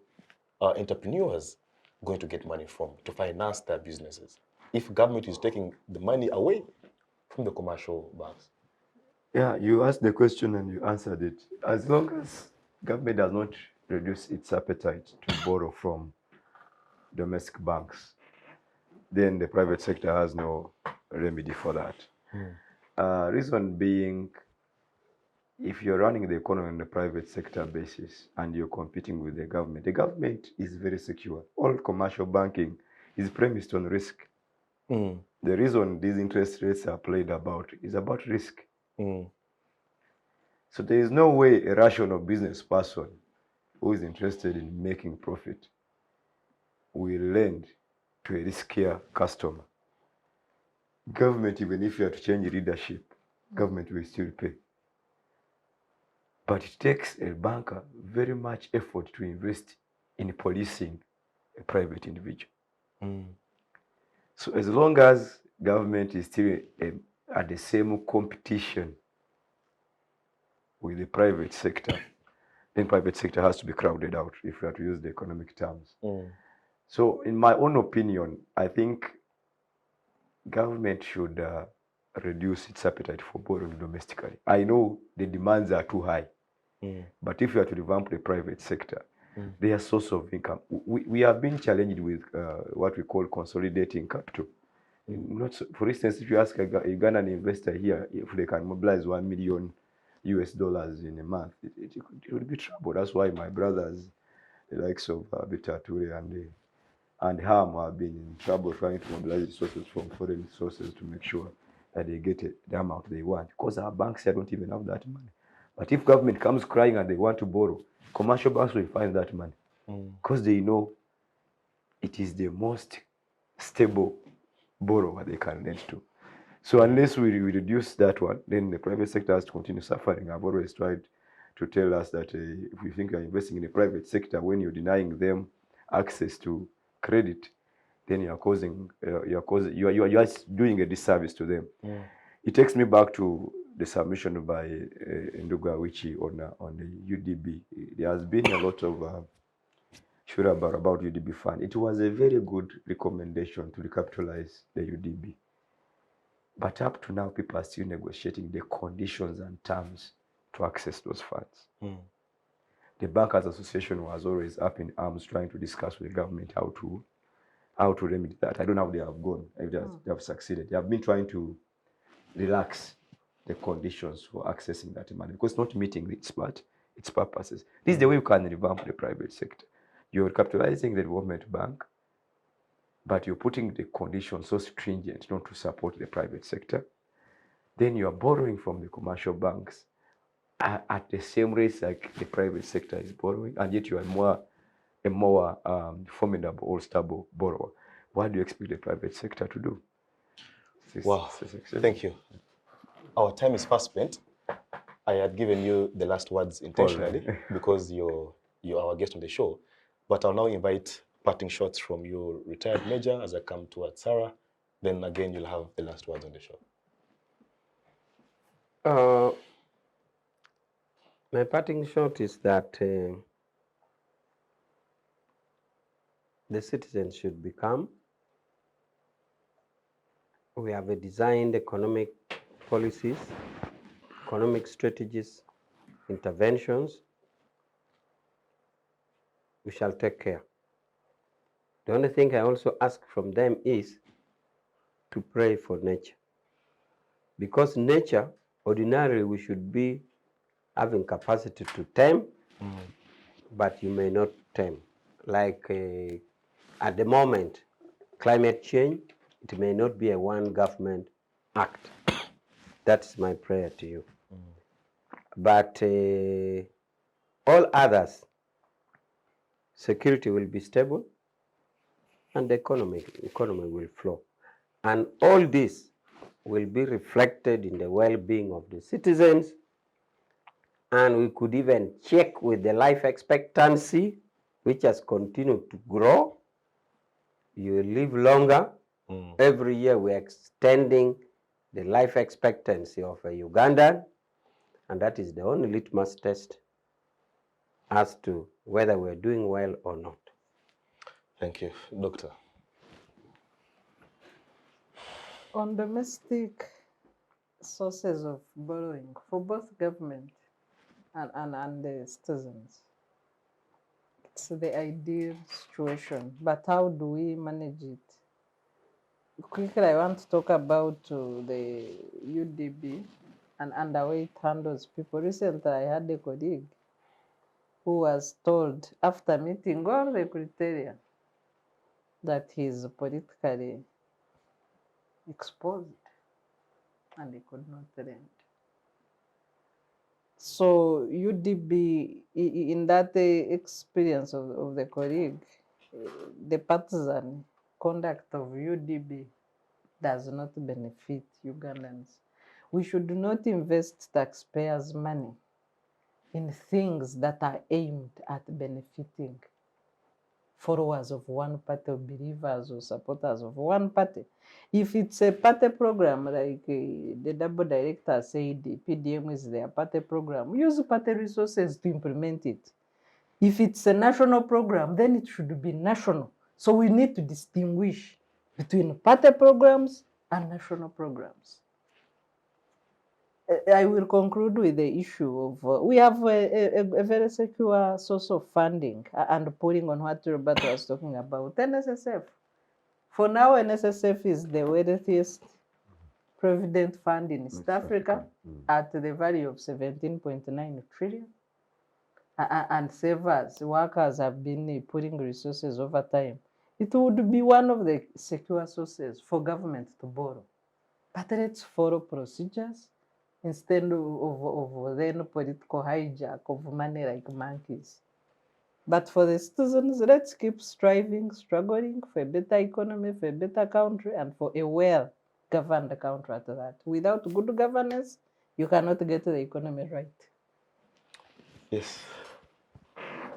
entrepreneurs going to get money from to finance their businesses if government is taking the money away from the commercial banks? Yeah, you asked the question and you answered it. As long as government does not reduce its appetite to borrow from domestic banks, then the private sector has no remedy for that. Reason being, if you're running the economy on the private sector basis and you're competing with the government is very secure. All commercial banking is premised on risk. The reason these interest rates are played about is about risk. So there is no way a rational business person who is interested in making profit will lend to a riskier customer. Government, even if you have to change leadership, government will still pay. But it takes a banker very much effort to invest in policing a private individual. So as long as government is still at the same competition with the private sector, then private sector has to be crowded out, if we are to use the economic terms. So in my own opinion, I think government should reduce its appetite for borrowing domestically. I know the demands are too high, but if you are to revamp the private sector, their source of income, we have been challenged with what we call consolidating capital. Not so, for instance, if you ask a Ugandan investor here if they can mobilize $1 million in a month, it would be trouble. That's why my brothers, the likes of Bireete and Ham, have been in trouble trying to mobilize resources from foreign sources to make sure that they get the amount they want, because our banks here don't even have that money. But if government comes crying and they want to borrow, commercial banks will find that money because they know it is the most stable borrower they can lend to. So unless we reduce that one, then the private sector has to continue suffering. I've always tried to tell us that if you think you're investing in the private sector, when you're denying them access to credit, then you're just doing a disservice to them. It takes me back to the submission by Awich on the UDB. There has been a lot of about UDB fund. It was a very good recommendation to recapitalize the UDB. But up to now, people are still negotiating the conditions and terms to access those funds. The Bankers Association was always up in arms trying to discuss with the government how to remedy that. I don't know how they have gone, if they have succeeded. They have been trying to relax the conditions for accessing that money because it's not meeting its purposes. This is the way you can revamp the private sector. You're capitalizing the development bank, but you're putting the conditions so stringent not to support the private sector. then you are borrowing from the commercial banks at the same rates like the private sector is borrowing, and yet you are a more formidable or stable borrower. What do you expect the private sector to do? Wow, thank you. Our time is fast spent. I had given you the last words intentionally because you're our guest on the show, but I'll now invite parting shots from your retired major as I come towards Sarah. Then again, you'll have the last words on the show. My parting shot is that the citizens should be calm. We have designed economic policies, economic strategies, interventions. We shall take care. The only thing I also ask from them is to pray for nature. Because nature, ordinarily, we should be having capacity to tame, but you may not tame. Like at the moment, climate change, it may not be a one government act. That's my prayer to you. But all others, security will be stable and the economy will flow. And all this will be reflected in the well-being of the citizens. And we could even check with the life expectancy, which has continued to grow. You will live longer. Every year we're extending the life expectancy of a Ugandan, and that is the only litmus test as to whether we're doing well or not. Thank you. Doctor. On domestic sources of borrowing for both government and the citizens, it's the ideal situation, but how do we manage it? Quickly, I want to talk about the UDB and the way it handles people. Recently, I had a colleague who was told after meeting all the criteria that he's politically exposed and he could not rent. So UDB, in that experience of the colleague, the partisan conduct of UDB does not benefit Ugandans. We should not invest taxpayers' money in things that are aimed at benefiting followers of one party or believers or supporters of one party. If it's a party program, like the double director said, PDM is their party program, use party resources to implement it. If it's a national program, then it should be national. So we need to distinguish between party programs and national programs. I will conclude with the issue of we have a very secure source of funding and pulling on what Robert was talking about. NSSF. For now, NSSF is the wealthiest provident fund in East Africa at the value of 17.9 trillion. And savers, workers have been putting resources over time. It would be one of the secure sources for government to borrow. But let's follow procedures instead of then political hijack of money like monkeys. But for the citizens, let's keep striving, struggling for a better economy, for a better country, and for a well-governed country at that. Without good governance, you cannot get the economy right. Yes.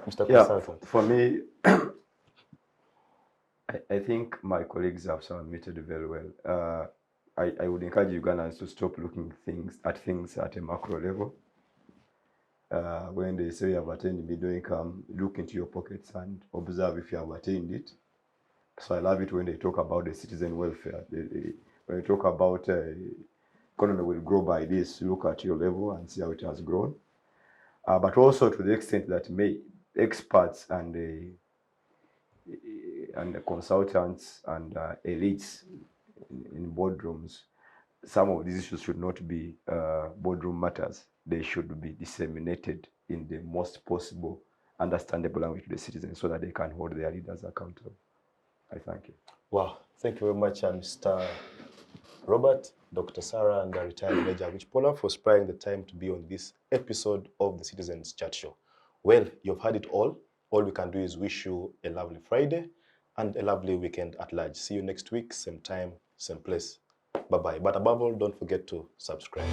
Mr. Yeah, Consultant. for me, I think my colleagues have submitted very well. I would encourage Ugandans to stop looking at things at a macro level. When they say you have attained middle income, look into your pockets and observe if you have attained it. So I love it when they talk about the citizen welfare. When they talk about economy will grow by this, look at your level and see how it has grown. But also to the extent that experts and the consultants and elites in boardrooms, some of these issues should not be boardroom matters. They should be disseminated in the most possible understandable language to the citizens so that they can hold their leaders accountable. I thank you. Wow, thank you very much, Mr. Robert. Dr. Sarah and retired Major Awich Pollar for sparing the time to be on this episode of the Citizens Chat Show. Well, you've heard it all. All we can do is wish you a lovely Friday and a lovely weekend at large. See you next week, same time, same place. Bye-bye. But above all, don't forget to subscribe.